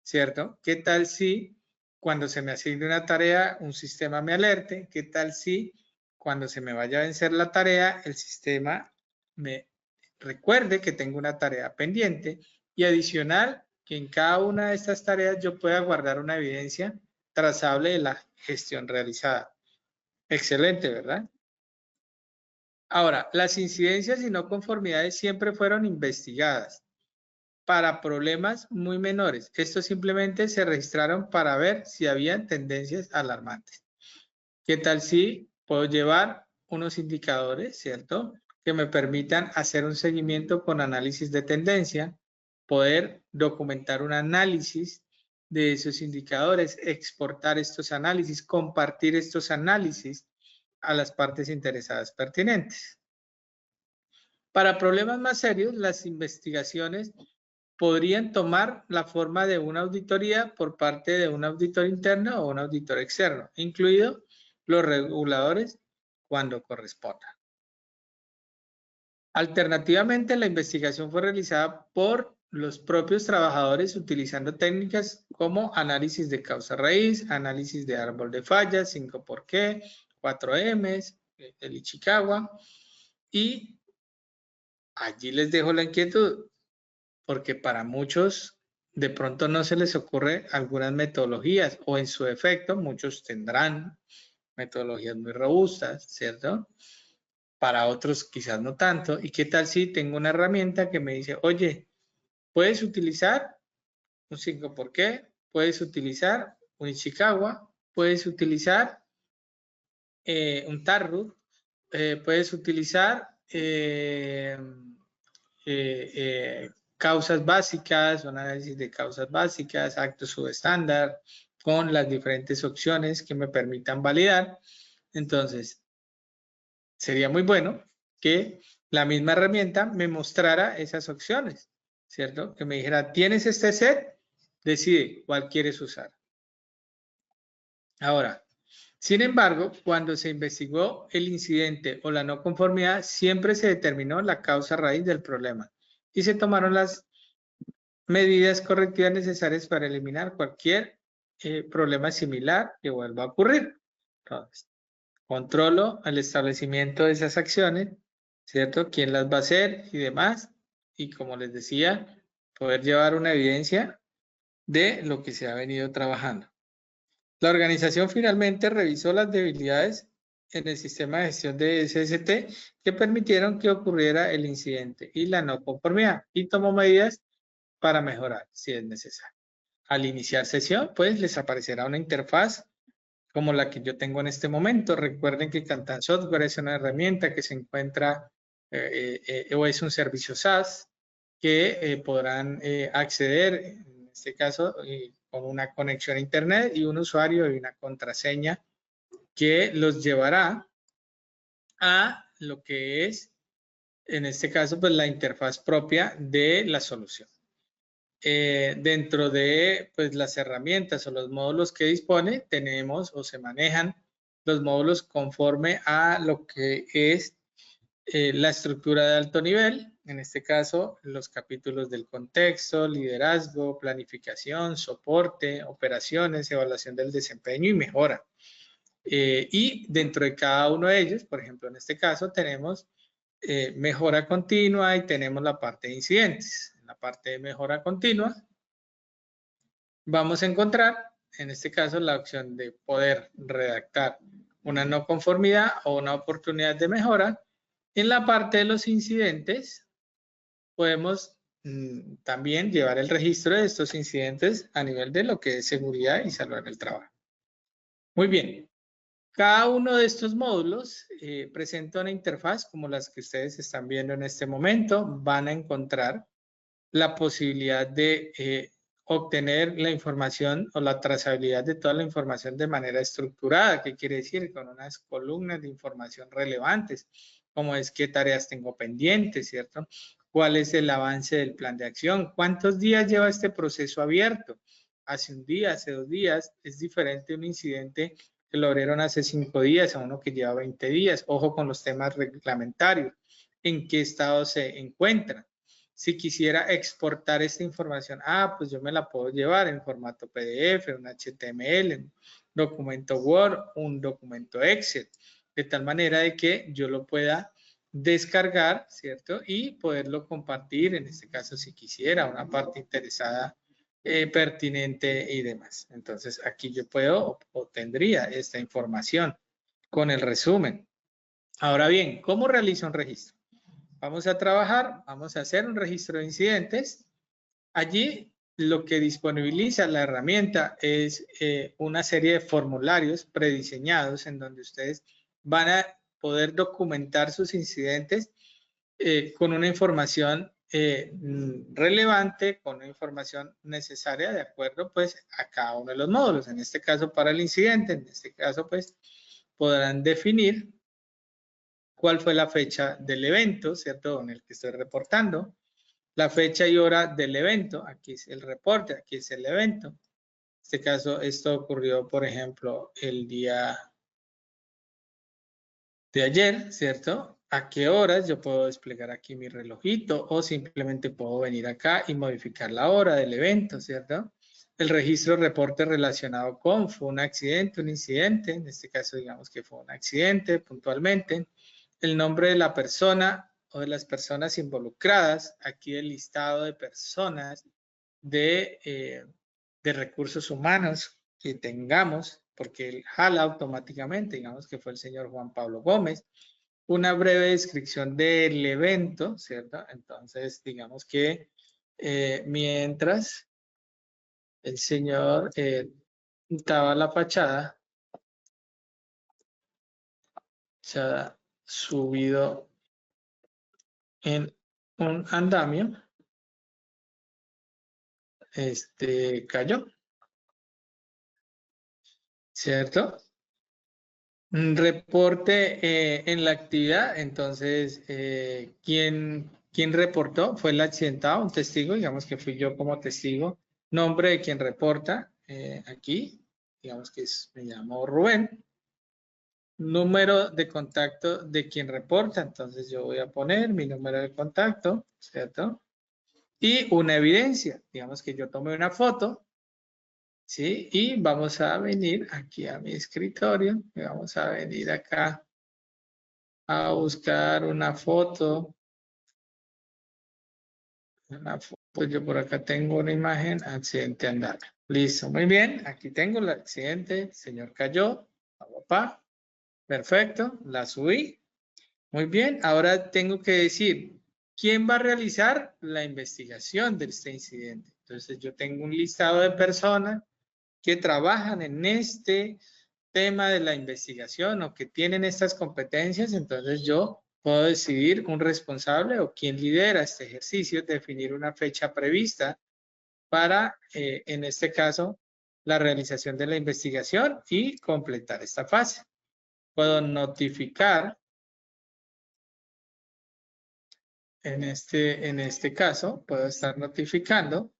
¿cierto? ¿Qué tal si cuando se me asigne una tarea, un sistema me alerte? ¿Qué tal si cuando se me vaya a vencer la tarea, el sistema me recuerde que tengo una tarea pendiente? Y adicional, que en cada una de estas tareas yo pueda guardar una evidencia trazable de la gestión realizada. Excelente, ¿verdad? Ahora, las incidencias y no conformidades siempre fueron investigadas para problemas muy menores. Estos simplemente se registraron para ver si habían tendencias alarmantes. ¿Qué tal si puedo llevar unos indicadores, ¿cierto? Que me permitan hacer un seguimiento con análisis de tendencia, poder documentar un análisis de esos indicadores, exportar estos análisis, compartir estos análisis a las partes interesadas pertinentes. Para problemas más serios, las investigaciones podrían tomar la forma de una auditoría por parte de un auditor interno o un auditor externo, incluido los reguladores cuando corresponda. Alternativamente, la investigación fue realizada por los propios trabajadores utilizando técnicas como análisis de causa raíz, análisis de árbol de fallas, 5 por qué, 4 M's, el Ichikawa, y allí les dejo la inquietud, porque para muchos de pronto no se les ocurre algunas metodologías, o en su efecto muchos tendrán metodologías muy robustas, ¿cierto? Para otros quizás no tanto. ¿Y qué tal si tengo una herramienta que me dice, oye, puedes utilizar un 5 por qué, puedes utilizar un Ichikawa, puedes utilizar un Tarrud, puedes utilizar causas básicas, un análisis de causas básicas, actos subestándar, con las diferentes opciones que me permitan validar? Entonces, sería muy bueno que la misma herramienta me mostrara esas opciones, ¿cierto? Que me dijera, tienes este set, decide cuál quieres usar. Ahora, sin embargo, cuando se investigó el incidente o la no conformidad, siempre se determinó la causa raíz del problema y se tomaron las medidas correctivas necesarias para eliminar cualquier problema similar que vuelva a ocurrir. Entonces, controlo el establecimiento de esas acciones, ¿cierto? ¿Quién las va a hacer y demás? Y como les decía, poder llevar una evidencia de lo que se ha venido trabajando. La organización finalmente revisó las debilidades en el sistema de gestión de SST que permitieron que ocurriera el incidente y la no conformidad y tomó medidas para mejorar si es necesario. Al iniciar sesión, pues les aparecerá una interfaz como la que yo tengo en este momento. Recuerden que Kantan Software es una herramienta que se encuentra o es un servicio SaaS que podrán acceder, en este caso, con una conexión a Internet y un usuario y una contraseña que los llevará a lo que es, en este caso, pues la interfaz propia de la solución. Dentro de pues, las herramientas o los módulos que dispone, tenemos o se manejan los módulos conforme a lo que es la estructura de alto nivel, en este caso los capítulos del contexto, liderazgo, planificación, soporte, operaciones, evaluación del desempeño y mejora. Y dentro de cada uno de ellos, por ejemplo, en este caso tenemos mejora continua y tenemos la parte de incidentes. En la parte de mejora continua vamos a encontrar, en este caso, la opción de poder redactar una no conformidad o una oportunidad de mejora. En la parte de los incidentes, podemos también llevar el registro de estos incidentes a nivel de lo que es seguridad y salud en el trabajo. Muy bien. Cada uno de estos módulos presenta una interfaz como las que ustedes están viendo en este momento. Van a encontrar la posibilidad de obtener la información o la trazabilidad de toda la información de manera estructurada. ¿Qué quiere decir? Con unas columnas de información relevantes, como es qué tareas tengo pendientes, ¿cierto? ¿Cuál es el avance del plan de acción? ¿Cuántos días lleva este proceso abierto? Hace un día, hace 2 días, es diferente un incidente que lo abrieron hace 5 días a uno que lleva 20 días. Ojo con los temas reglamentarios. ¿En qué estado se encuentran? Si quisiera exportar esta información, pues yo me la puedo llevar en formato PDF, un HTML, un documento Word, un documento Excel, de tal manera de que yo lo pueda descargar, ¿cierto? Y poderlo compartir, en este caso si quisiera, una parte interesada, pertinente y demás. Entonces aquí yo puedo o tendría esta información con el resumen. Ahora bien, ¿cómo realizo un registro? Vamos a trabajar, vamos a hacer un registro de incidentes. Allí lo que disponibiliza la herramienta es una serie de formularios prediseñados en donde ustedes van a poder documentar sus incidentes con una información relevante, con una información necesaria de acuerdo pues a cada uno de los módulos. En este caso para el incidente, en este caso pues podrán definir cuál fue la fecha del evento, ¿cierto? En el que estoy reportando. La fecha y hora del evento, aquí es el reporte, aquí es el evento. En este caso, esto ocurrió, por ejemplo, el día de ayer, ¿cierto? a qué horas yo puedo desplegar aquí mi relojito o simplemente puedo venir acá y modificar la hora del evento, ¿cierto? El registro reporte relacionado con fue un accidente, un incidente, en este caso digamos que fue un accidente puntualmente, el nombre de la persona o de las personas involucradas, aquí el listado de personas de recursos humanos que tengamos, porque él jala automáticamente, digamos que fue el señor Juan Pablo Gómez, una breve descripción del evento, ¿cierto? Entonces, digamos que mientras el señor pintaba la fachada, se ha subido en un andamio, cayó, ¿cierto? Un reporte en la actividad, entonces, ¿quién reportó? Fue el accidentado, un testigo, digamos que fui yo como testigo. Nombre de quien reporta aquí, digamos que me llamo Rubén. Número de contacto de quien reporta, entonces yo voy a poner mi número de contacto, ¿cierto? Y una evidencia, digamos que yo tomé una foto, ¿sí? Y vamos a venir aquí a mi escritorio, y vamos a venir acá a buscar una foto. Yo por acá tengo una imagen, accidente andar. Listo, muy bien. Aquí tengo el accidente, el señor cayó, papá. Perfecto, la subí. Muy bien, ahora tengo que decir, ¿quién va a realizar la investigación de este incidente? Entonces yo tengo un listado de personas que trabajan en este tema de la investigación o que tienen estas competencias, entonces yo puedo decidir un responsable o quien lidera este ejercicio, definir una fecha prevista para, en este caso, la realización de la investigación y completar esta fase. Puedo notificar, en este caso, puedo estar notificando.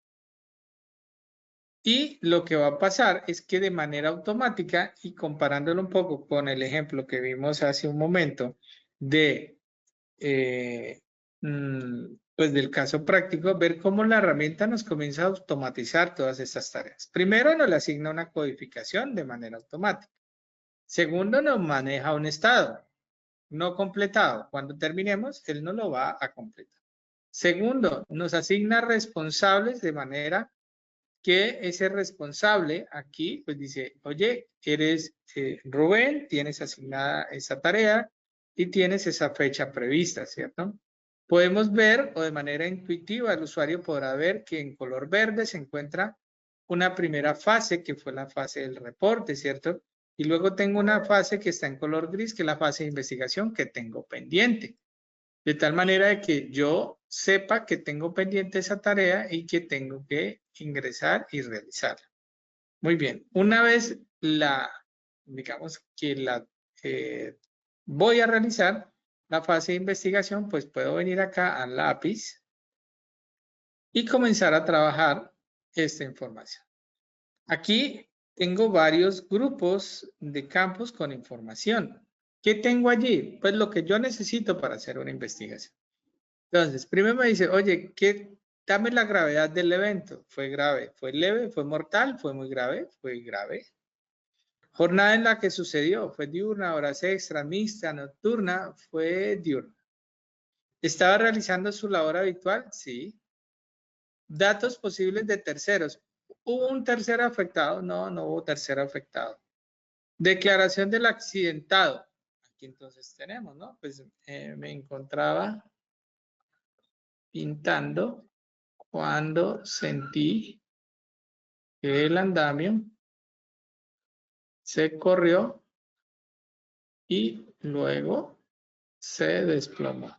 Y lo que va a pasar es que de manera automática, y comparándolo un poco con el ejemplo que vimos hace un momento de, pues del caso práctico, ver cómo la herramienta nos comienza a automatizar todas estas tareas. Primero, nos le asigna una codificación de manera automática. Segundo, nos maneja un estado no completado. Cuando terminemos, él no lo va a completar. Segundo, nos asigna responsables de manera que ese responsable aquí pues dice, oye, eres Rubén, tienes asignada esa tarea y tienes esa fecha prevista, ¿cierto? Podemos ver o de manera intuitiva el usuario podrá ver que en color verde se encuentra una primera fase que fue la fase del reporte, ¿cierto? Y luego tengo una fase que está en color gris que es la fase de investigación que tengo pendiente. De tal manera de que yo sepa que tengo pendiente esa tarea y que tengo que ingresar y realizarla. Muy bien, una vez digamos que voy a realizar la fase de investigación, pues puedo venir acá al lápiz y comenzar a trabajar esta información. Aquí tengo varios grupos de campos con información. ¿Qué tengo allí? Pues lo que yo necesito para hacer una investigación. Entonces, primero me dice, oye, dame la gravedad del evento. ¿Fue grave? ¿Fue leve? ¿Fue mortal? ¿Fue muy grave? Fue grave. Jornada en la que sucedió. ¿Fue diurna, horas extra, mixta, nocturna? Fue diurna. ¿Estaba realizando su labor habitual? Sí. Datos posibles de terceros. ¿Hubo un tercero afectado? No, no hubo tercero afectado. Declaración del accidentado. Aquí entonces tenemos, ¿no? Pues me encontraba pintando cuando sentí que el andamio se corrió y luego se desplomó.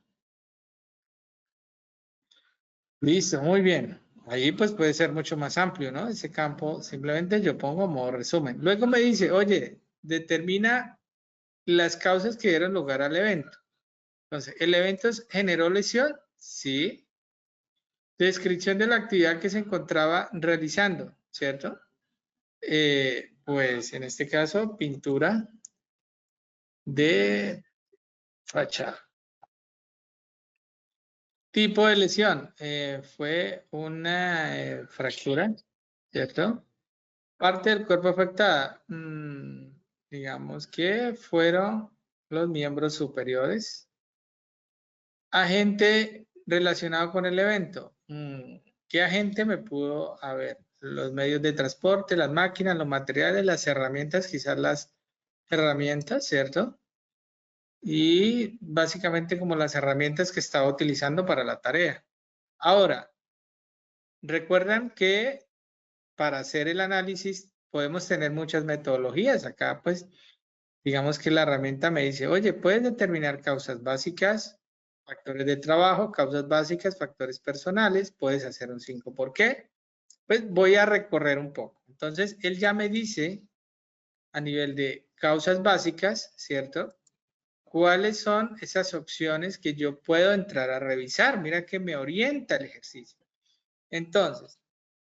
Listo, muy bien. Ahí pues puede ser mucho más amplio, ¿no? Ese campo simplemente yo pongo modo resumen. Luego me dice, oye, determina las causas que dieron lugar al evento. Entonces, ¿el evento generó lesión? Sí. Descripción de la actividad que se encontraba realizando, ¿cierto? Pues en este caso, pintura de fachada. Tipo de lesión, fue una fractura, ¿cierto? Parte del cuerpo afectada, digamos que fueron los miembros superiores. Agente relacionado con el evento, ¿qué agente me pudo haber? Los medios de transporte, las máquinas, los materiales, las herramientas, quizás las herramientas, ¿cierto? Y básicamente como las herramientas que estaba utilizando para la tarea. Ahora, recuerdan que para hacer el análisis podemos tener muchas metodologías. Acá, pues, digamos que la herramienta me dice, oye, puedes determinar causas básicas, factores de trabajo, causas básicas, factores personales, puedes hacer un 5 ¿por qué? Pues voy a recorrer un poco. Entonces, él ya me dice a nivel de causas básicas, ¿cierto? ¿Cuáles son esas opciones que yo puedo entrar a revisar? Mira que me orienta el ejercicio. Entonces,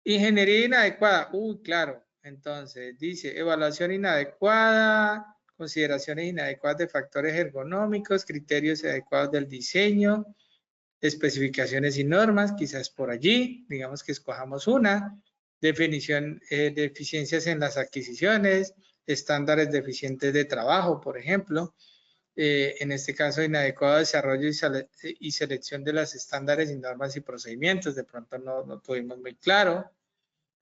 ingeniería inadecuada. Uy, claro. Entonces, dice evaluación inadecuada, consideraciones inadecuadas de factores ergonómicos, criterios inadecuados del diseño, especificaciones y normas, quizás por allí, digamos que escojamos una, definición de eficiencias en las adquisiciones, estándares deficientes de trabajo, por ejemplo, en este caso inadecuado desarrollo y selección de los estándares y normas y procedimientos, de pronto no tuvimos muy claro,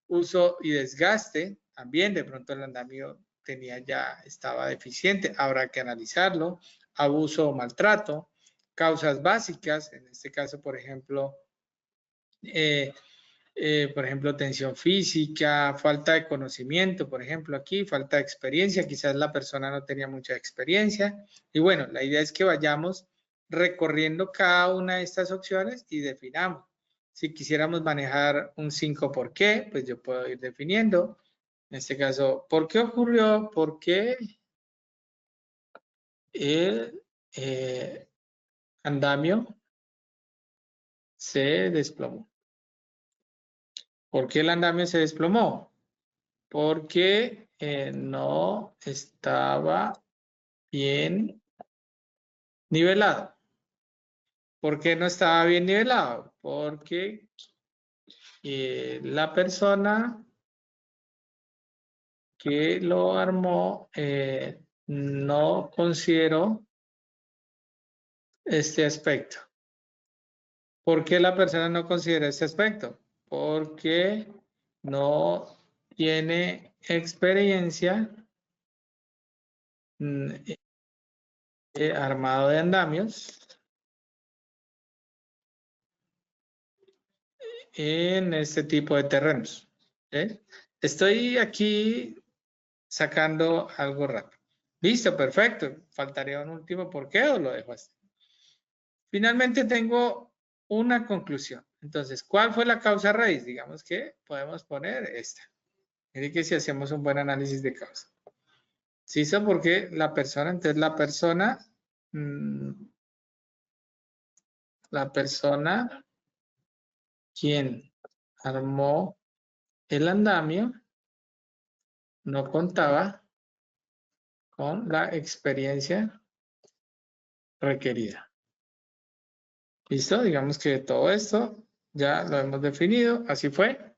uso y desgaste, también de pronto el andamio estaba deficiente, habrá que analizarlo, abuso o maltrato, causas básicas, en este caso, eh, por ejemplo, tensión física, falta de conocimiento, por ejemplo, aquí, falta de experiencia, quizás la persona no tenía mucha experiencia. Y bueno, la idea es que vayamos recorriendo cada una de estas opciones y definamos. Si quisiéramos manejar un 5 ¿por qué? Pues yo puedo ir definiendo. En este caso, ¿por qué ocurrió? ¿Por qué el andamio se desplomó? ¿Por qué el andamio se desplomó? Porque no estaba bien nivelado. ¿Por qué no estaba bien nivelado? Porque la persona que lo armó no consideró este aspecto. ¿Por qué la persona no considera este aspecto? Porque no tiene experiencia armado de andamios en este tipo de terrenos. ¿Eh? Estoy aquí sacando algo rápido. Listo, perfecto. ¿Faltaría un último por qué o lo dejo así? Finalmente tengo una conclusión. Entonces, ¿cuál fue la causa raíz? Digamos que podemos poner esta. Mire que si hacemos un buen análisis de causa. ¿Sí? Porque la persona, entonces la persona quien armó el andamio no contaba con la experiencia requerida. ¿Listo? Digamos que todo esto ya lo hemos definido. Así fue.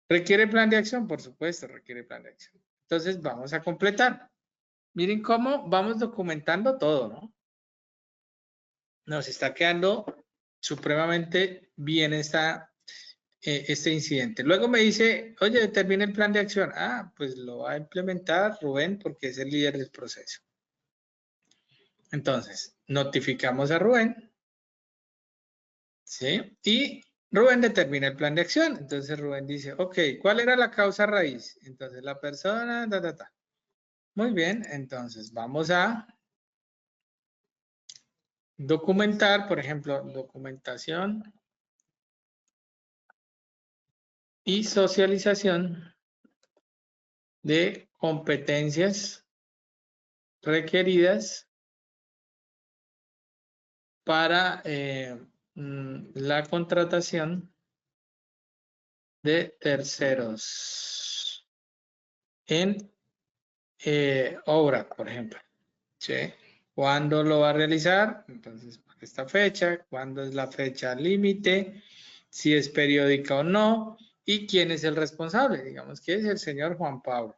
¿Requiere plan de acción? Por supuesto, requiere plan de acción. Entonces vamos a completar. Miren cómo vamos documentando todo, ¿no? Nos está quedando supremamente bien este incidente. Luego me dice, oye, determina el plan de acción. Ah, pues lo va a implementar Rubén porque es el líder del proceso. Entonces, notificamos a Rubén, ¿sí? Y Rubén determina el plan de acción. Entonces Rubén dice, ok, ¿cuál era la causa raíz? Entonces la persona, Muy bien, entonces vamos a documentar, por ejemplo, documentación y socialización de competencias requeridas para la contratación de terceros en obra, por ejemplo. ¿Sí? ¿Cuándo lo va a realizar? Entonces, esta fecha, cuándo es la fecha límite, si es periódica o no, y quién es el responsable. Digamos que es el señor Juan Pablo.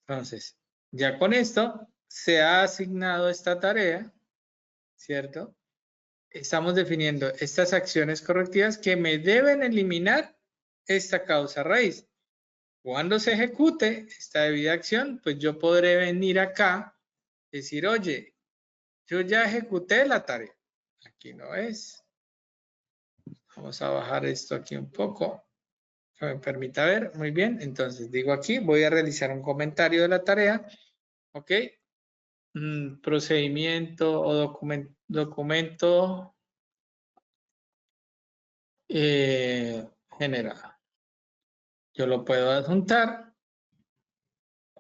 Entonces, ya con esto se ha asignado esta tarea, ¿cierto? Estamos definiendo estas acciones correctivas que me deben eliminar esta causa raíz. Cuando se ejecute esta debida acción, pues yo podré venir acá, decir, oye, yo ya ejecuté la tarea. Aquí no es. Vamos a bajar esto aquí un poco, que me permita ver. Muy bien, entonces digo aquí, voy a realizar un comentario de la tarea. ¿Ok? Procedimiento o documento general. Yo lo puedo adjuntar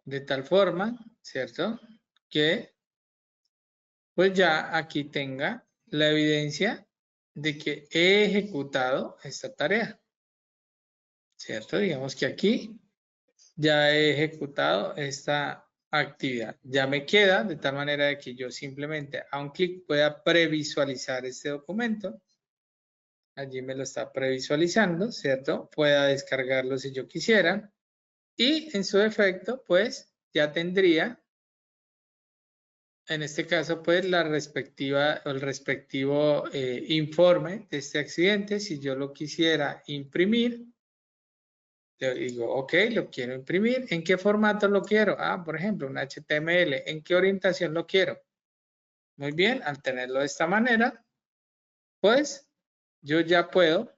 de tal forma, ¿cierto? Que pues ya aquí tenga la evidencia de que he ejecutado esta tarea, ¿cierto? Digamos que aquí ya he ejecutado esta actividad. Ya me queda de tal manera de que yo simplemente a un clic pueda previsualizar este documento. Allí me lo está previsualizando, ¿cierto? Pueda descargarlo si yo quisiera. Y en su defecto, pues ya tendría, en este caso, pues la respectiva o el respectivo informe de este accidente. Si yo lo quisiera imprimir, le digo, ok, lo quiero imprimir. ¿En qué formato lo quiero? Ah, por ejemplo, un HTML. ¿En qué orientación lo quiero? Muy bien, al tenerlo de esta manera, pues yo ya puedo,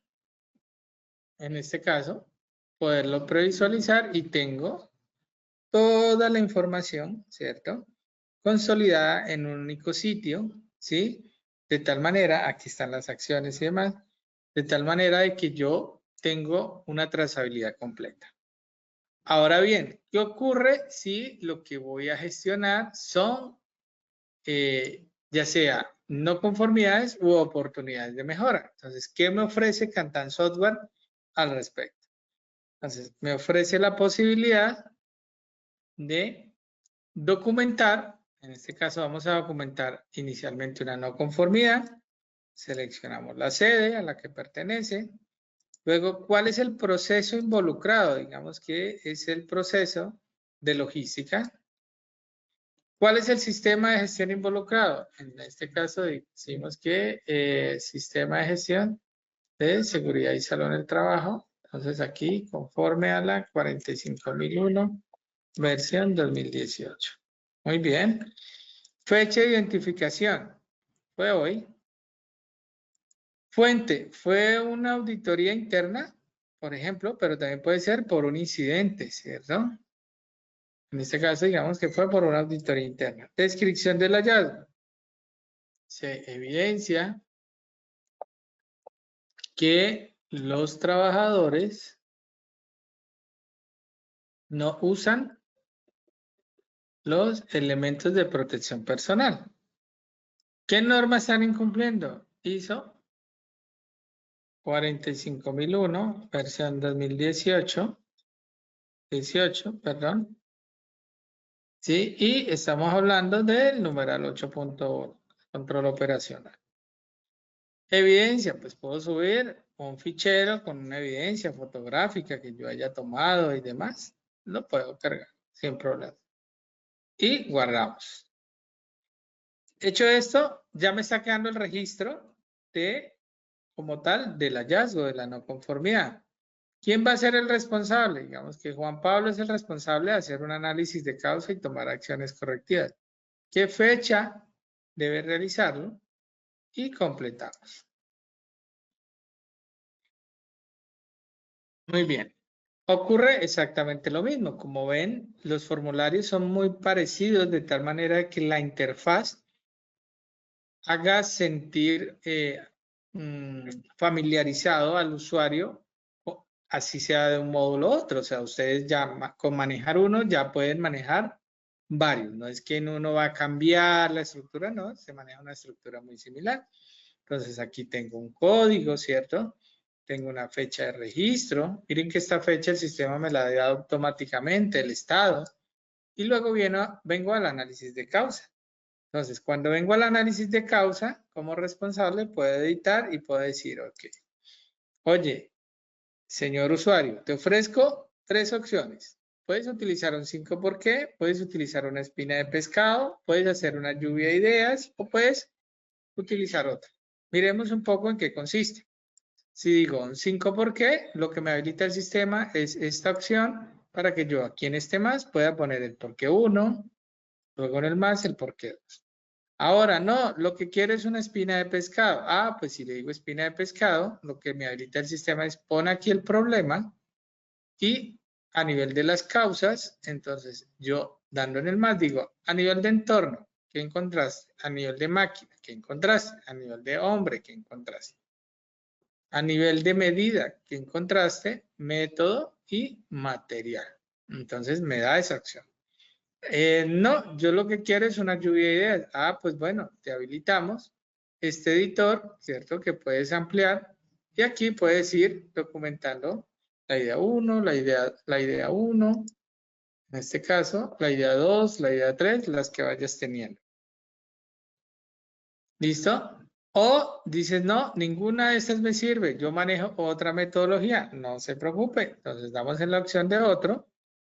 en este caso, poderlo previsualizar y tengo toda la información, ¿cierto? Consolidada en un único sitio, ¿sí? De tal manera, aquí están las acciones y demás, de tal manera de que yo tengo una trazabilidad completa. Ahora bien, ¿qué ocurre si lo que voy a gestionar son, ya sea no conformidades u oportunidades de mejora? Entonces, ¿qué me ofrece Kantan Software al respecto? Entonces, me ofrece la posibilidad de documentar, en este caso vamos a documentar inicialmente una no conformidad, seleccionamos la sede a la que pertenece, luego cuál es el proceso involucrado, digamos que es el proceso de logística, cuál es el sistema de gestión involucrado, en este caso decimos que sistema de gestión de seguridad y salud en el trabajo, entonces aquí conforme a la 45001 versión 2018. Muy bien. Fecha de identificación. Fue hoy. Fuente. Fue una auditoría interna, por ejemplo, pero también puede ser por un incidente, ¿cierto? En este caso, digamos que fue por una auditoría interna. Descripción del hallazgo. Se evidencia que los trabajadores no usan los elementos de protección personal. ¿Qué normas están incumpliendo? ISO 45001, versión 2018, perdón. ¿Sí? Y estamos hablando del numeral 8.1, control operacional. Evidencia, pues puedo subir un fichero con una evidencia fotográfica que yo haya tomado y demás. Lo puedo cargar sin problema. Y guardamos. Hecho esto, ya me está quedando el registro de, como tal, del hallazgo de la no conformidad. ¿Quién va a ser el responsable? Digamos que Juan Pablo es el responsable de hacer un análisis de causa y tomar acciones correctivas. ¿Qué fecha debe realizarlo? Y completamos. Muy bien. Ocurre exactamente lo mismo. Como ven, los formularios son muy parecidos de tal manera que la interfaz haga sentir familiarizado al usuario, así sea de un módulo u otro. O sea, ustedes ya con manejar uno ya pueden manejar varios. No es que en uno va a cambiar la estructura, no, se maneja una estructura muy similar. Entonces aquí tengo un código, ¿cierto? Tengo una fecha de registro. Miren que esta fecha el sistema me la da automáticamente, el estado. Y luego vengo al análisis de causa. Entonces, cuando vengo al análisis de causa, como responsable, puedo editar y puedo decir, ok, oye, señor usuario, te ofrezco 3 opciones. Puedes utilizar un 5 por qué, puedes utilizar una espina de pescado, puedes hacer una lluvia de ideas o puedes utilizar otra. Miremos un poco en qué consiste. Si digo un 5 por qué, lo que me habilita el sistema es esta opción para que yo aquí en este más pueda poner el por qué 1, luego en el más el por qué 2. Ahora, no, lo que quiero es una espina de pescado. Ah, pues si le digo espina de pescado, lo que me habilita el sistema es pon aquí el problema y a nivel de las causas, entonces yo dando en el más digo, a nivel de entorno, ¿qué encontraste? A nivel de máquina, ¿qué encontraste? A nivel de hombre, ¿qué encontraste? A nivel de medida, ¿qué encontraste? Método y material. Entonces me da esa opción. No, yo lo que quiero es una lluvia de ideas. Ah, pues bueno, te habilitamos este editor, ¿cierto? Que puedes ampliar y aquí puedes ir documentando la idea 1, la idea 1, en este caso, la idea 2, la idea 3, las que vayas teniendo. ¿Listo? O dices, no, ninguna de estas me sirve, yo manejo otra metodología, no se preocupe. Entonces damos en la opción de otro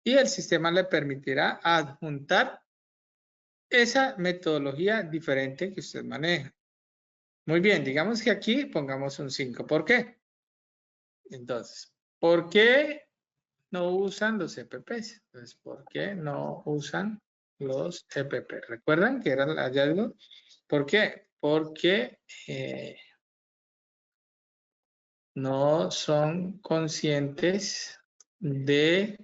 y el sistema le permitirá adjuntar esa metodología diferente que usted maneja. Muy bien, digamos que aquí pongamos un 5. ¿Por qué? Entonces, ¿por qué no usan los EPPs? Entonces, ¿por qué no usan los EPP? ¿Recuerdan que era el hallazgo? ¿Por qué? Porque no son conscientes de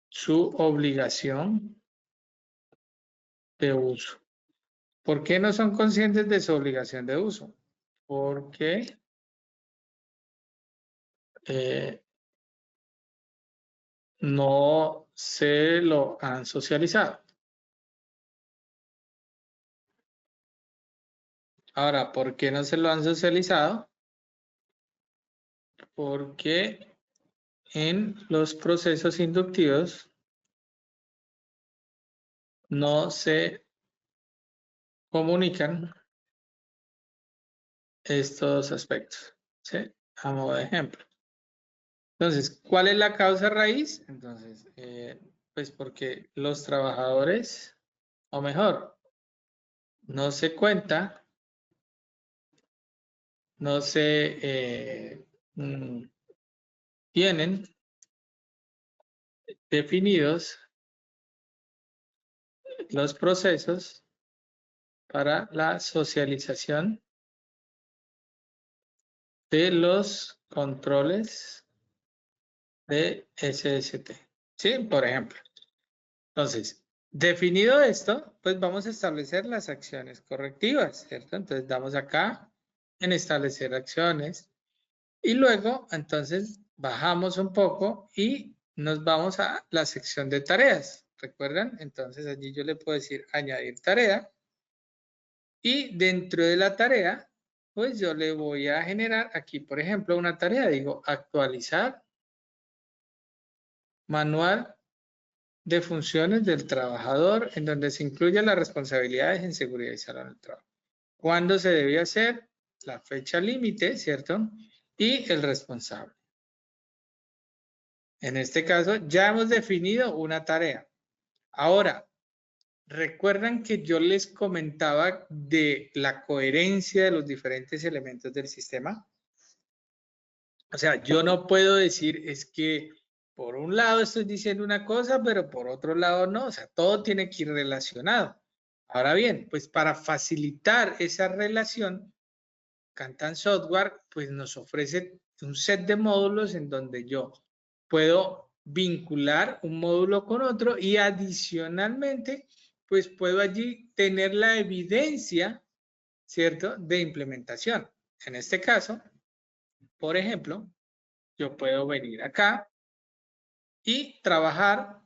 su obligación de uso. ¿Por qué no son conscientes de su obligación de uso? Porque no se lo han socializado. Ahora, ¿por qué no se lo han socializado? Porque en los procesos inductivos no se comunican estos aspectos, ¿sí? A modo de ejemplo. Entonces, ¿cuál es la causa raíz? Entonces, pues porque los trabajadores, o mejor, no se cuenta, no se tienen definidos los procesos para la socialización de los controles de SST. ¿Sí? Por ejemplo. Entonces, definido esto, pues vamos a establecer las acciones correctivas, ¿cierto? Entonces, damos acá en establecer acciones y luego, entonces, bajamos un poco y nos vamos a la sección de tareas. ¿Recuerdan? Entonces, allí yo le puedo decir añadir tarea y dentro de la tarea, pues yo le voy a generar aquí, por ejemplo, una tarea. Digo, actualizar manual de funciones del trabajador en donde se incluyen las responsabilidades en seguridad y salud del trabajo. ¿Cuándo se debe hacer? La fecha límite, ¿cierto? Y el responsable. En este caso, ya hemos definido una tarea. Ahora, ¿recuerdan que yo les comentaba de la coherencia de los diferentes elementos del sistema? O sea, yo no puedo decir es que por un lado estoy diciendo una cosa, pero por otro lado no. O sea, todo tiene que ir relacionado. Ahora bien, pues para facilitar esa relación, Kantan Software pues nos ofrece un set de módulos en donde yo puedo vincular un módulo con otro y adicionalmente pues puedo allí tener la evidencia, ¿cierto?, de implementación. En este caso, por ejemplo, yo puedo venir acá y trabajar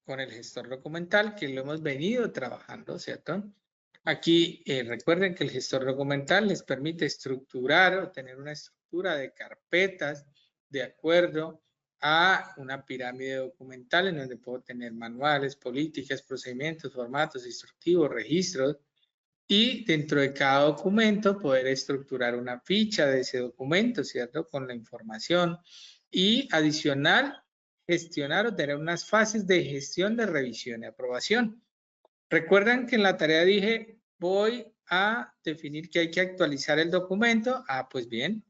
con el gestor documental que lo hemos venido trabajando, ¿cierto? Aquí recuerden que el gestor documental les permite estructurar o tener una estructura de carpetas de acuerdo a una pirámide documental en donde puedo tener manuales, políticas, procedimientos, formatos, instructivos, registros, y dentro de cada documento poder estructurar una ficha de ese documento, ¿cierto? Con la información y adicional, gestionar o tener unas fases de gestión de revisión y aprobación. Recuerdan que en la tarea dije, voy a definir que hay que actualizar el documento. Pues bien,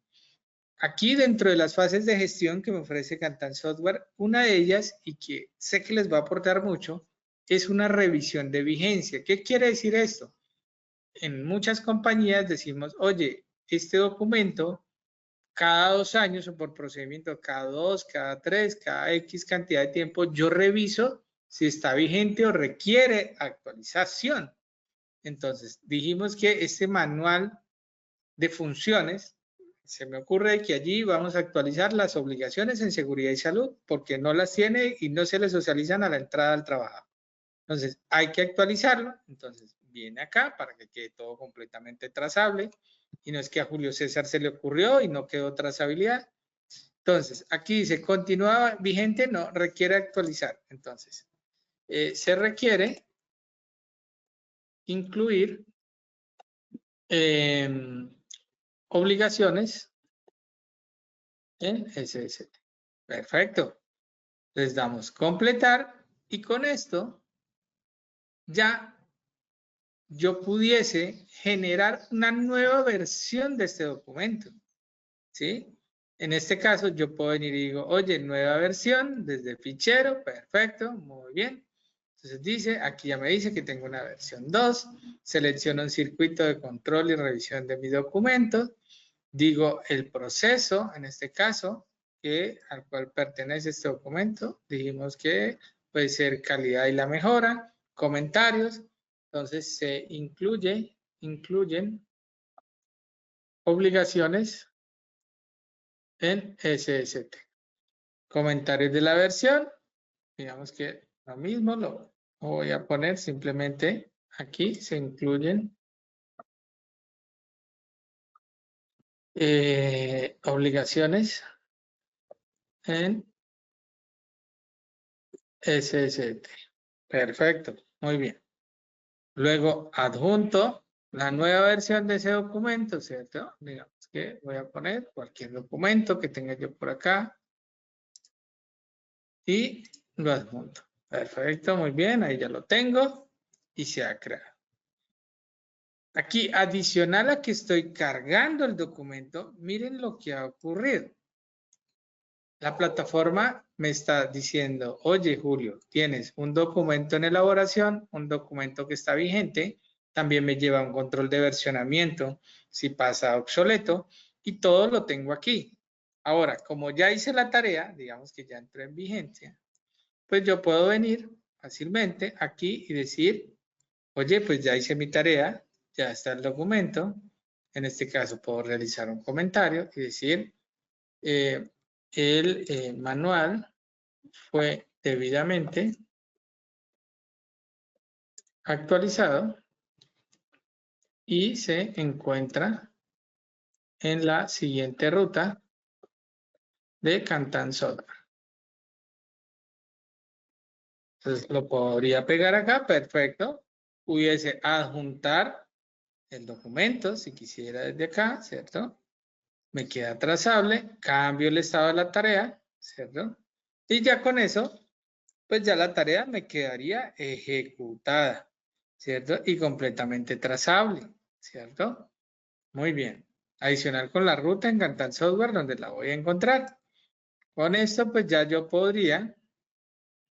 aquí dentro de las fases de gestión que me ofrece Kantan Software, una de ellas, y que sé que les va a aportar mucho, es una revisión de vigencia. ¿Qué quiere decir esto? En muchas compañías decimos, oye, este documento cada 2 años o por procedimiento cada 2, cada 3, cada X cantidad de tiempo, yo reviso si está vigente o requiere actualización. Entonces, dijimos que este manual de funciones, se me ocurre que allí vamos a actualizar las obligaciones en seguridad y salud, porque no las tiene y no se le socializan a la entrada al trabajo. Entonces, hay que actualizarlo. Entonces, viene acá para que quede todo completamente trazable. Y no es que a Julio César se le ocurrió y no quedó trazabilidad. Entonces, aquí dice, continúa vigente, no, requiere actualizar. Entonces, se requiere incluir obligaciones en SST. Perfecto. Les damos completar y con esto ya yo pudiese generar una nueva versión de este documento. ¿Sí? En este caso yo puedo venir y digo, oye, nueva versión desde fichero, perfecto, muy bien. Entonces dice, aquí ya me dice que tengo una versión 2, selecciono un circuito de control y revisión de mi documento, digo el proceso, en este caso, al cual pertenece este documento, dijimos que puede ser calidad y la mejora, comentarios, entonces se incluyen obligaciones en SST. Comentarios de la versión, digamos que lo mismo lo voy a poner simplemente aquí, se incluyen obligaciones en SST. Perfecto, muy bien. Luego adjunto la nueva versión de ese documento, ¿cierto? Digamos que voy a poner cualquier documento que tenga yo por acá y lo adjunto. Perfecto, muy bien, ahí ya lo tengo y se ha creado. Aquí, adicional a que estoy cargando el documento, miren lo que ha ocurrido. La plataforma me está diciendo, oye Julio, tienes un documento en elaboración, un documento que está vigente, también me lleva un control de versionamiento si pasa obsoleto y todo lo tengo aquí. Ahora, como ya hice la tarea, digamos que ya entró en vigencia, pues yo puedo venir fácilmente aquí y decir, oye, pues ya hice mi tarea, ya está el documento. En este caso puedo realizar un comentario y decir, el manual fue debidamente actualizado y se encuentra en la siguiente ruta de Kantan Software. Entonces lo podría pegar acá, perfecto. Pudiese adjuntar el documento si quisiera desde acá, ¿cierto? Me queda trazable, cambio el estado de la tarea, ¿cierto? Y ya con eso, pues ya la tarea me quedaría ejecutada, ¿cierto? Y completamente trazable, ¿cierto? Muy bien. Adicional con la ruta en Kantan Software, donde la voy a encontrar. Con esto, pues ya yo podría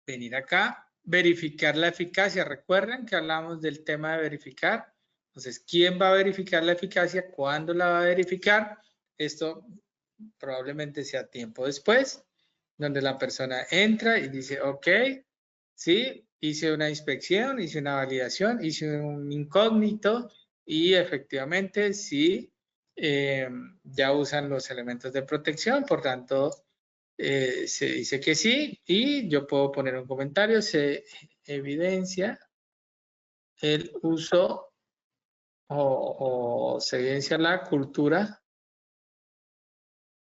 venir acá, verificar la eficacia. Recuerden que hablamos del tema de verificar. Entonces, ¿quién va a verificar la eficacia? ¿Cuándo la va a verificar? Esto probablemente sea tiempo después, donde la persona entra y dice, ok, sí, hice una inspección, hice una validación, hice un incógnito y efectivamente sí, ya usan los elementos de protección, por tanto, se dice que sí y yo puedo poner un comentario, se evidencia el uso o se evidencia la cultura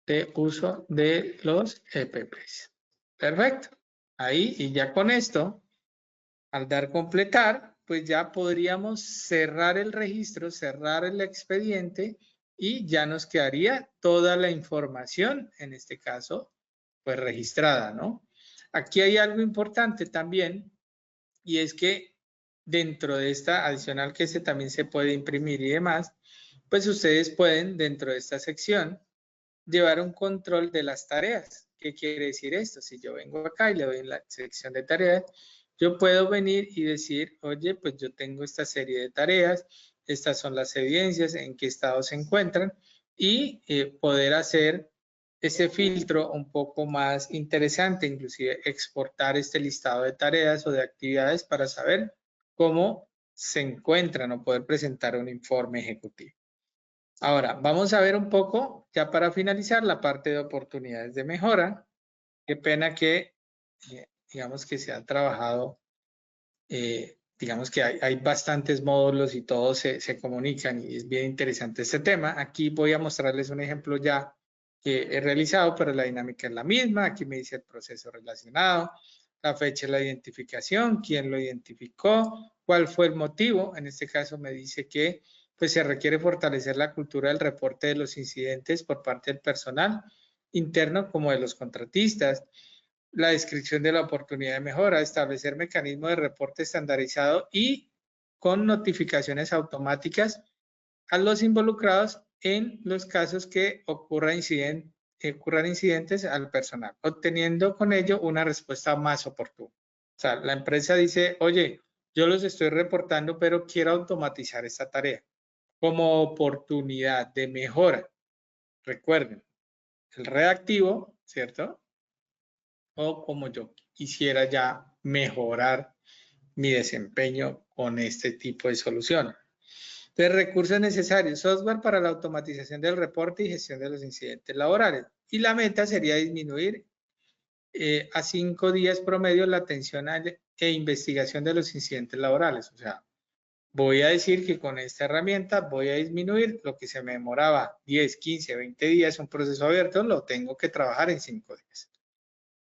de uso de los EPPs. Perfecto. Ahí, y ya con esto, al dar completar, pues ya podríamos cerrar el registro, cerrar el expediente y ya nos quedaría toda la información, en este caso, pues registrada, ¿no? Aquí hay algo importante también, y es que dentro de esta adicional que también se puede imprimir y demás, pues ustedes pueden, dentro de esta sección, llevar un control de las tareas. ¿Qué quiere decir esto? Si yo vengo acá y le doy en la sección de tareas, yo puedo venir y decir, oye, pues yo tengo esta serie de tareas, estas son las evidencias, en qué estado se encuentran, y poder hacer ese filtro un poco más interesante, inclusive exportar este listado de tareas o de actividades para saber cómo se encuentran o poder presentar un informe ejecutivo. Ahora, vamos a ver un poco, ya para finalizar, la parte de oportunidades de mejora. Qué pena que, digamos que se ha trabajado, digamos que hay bastantes módulos y todos se comunican y es bien interesante este tema. Aquí voy a mostrarles un ejemplo ya que he realizado, pero la dinámica es la misma. Aquí me dice el proceso relacionado, la fecha de la identificación, quién lo identificó, cuál fue el motivo. En este caso me dice que pues se requiere fortalecer la cultura del reporte de los incidentes por parte del personal interno como de los contratistas, la descripción de la oportunidad de mejora, establecer mecanismos de reporte estandarizado y con notificaciones automáticas a los involucrados en los casos que ocurran incidentes al personal, obteniendo con ello una respuesta más oportuna. O sea, la empresa dice, oye, yo los estoy reportando, pero quiero automatizar esta tarea como oportunidad de mejora. Recuerden, el reactivo, ¿cierto? O como yo quisiera ya mejorar mi desempeño con este tipo de solución. Entonces, recursos necesarios, software para la automatización del reporte y gestión de los incidentes laborales. Y la meta sería disminuir a 5 días promedio la atención e investigación de los incidentes laborales. O sea, voy a decir que con esta herramienta voy a disminuir lo que se me demoraba 10, 15, 20 días, un proceso abierto, lo tengo que trabajar en 5 días.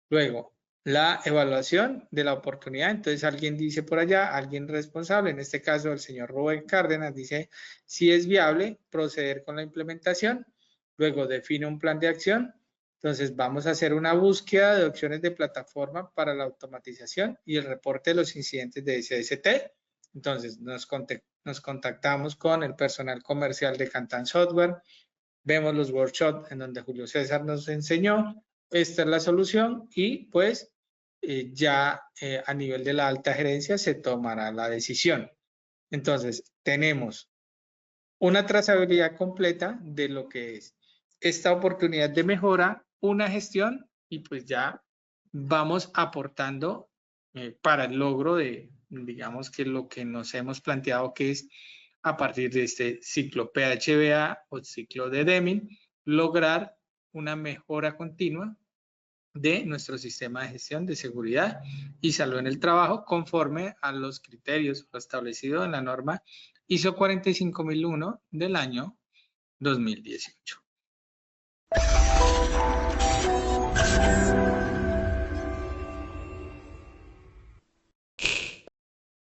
Luego, la evaluación de la oportunidad. Entonces, alguien dice por allá, alguien responsable, en este caso el señor Rubén Cárdenas, dice si es viable proceder con la implementación. Luego, define un plan de acción. Entonces, vamos a hacer una búsqueda de opciones de plataforma para la automatización y el reporte de los incidentes de SST. Entonces, nos contactamos con el personal comercial de Cantan Software. Vemos los workshops en donde Julio César nos enseñó. Esta es la solución y pues ya a nivel de la alta gerencia se tomará la decisión. Entonces, tenemos una trazabilidad completa de lo que es esta oportunidad de mejora, una gestión y pues ya vamos aportando para el logro de, digamos que lo que nos hemos planteado que es a partir de este ciclo PHBA o ciclo de Deming, lograr una mejora continua de nuestro sistema de gestión de seguridad y salud en el trabajo conforme a los criterios establecidos en la norma ISO 45001 del año 2018.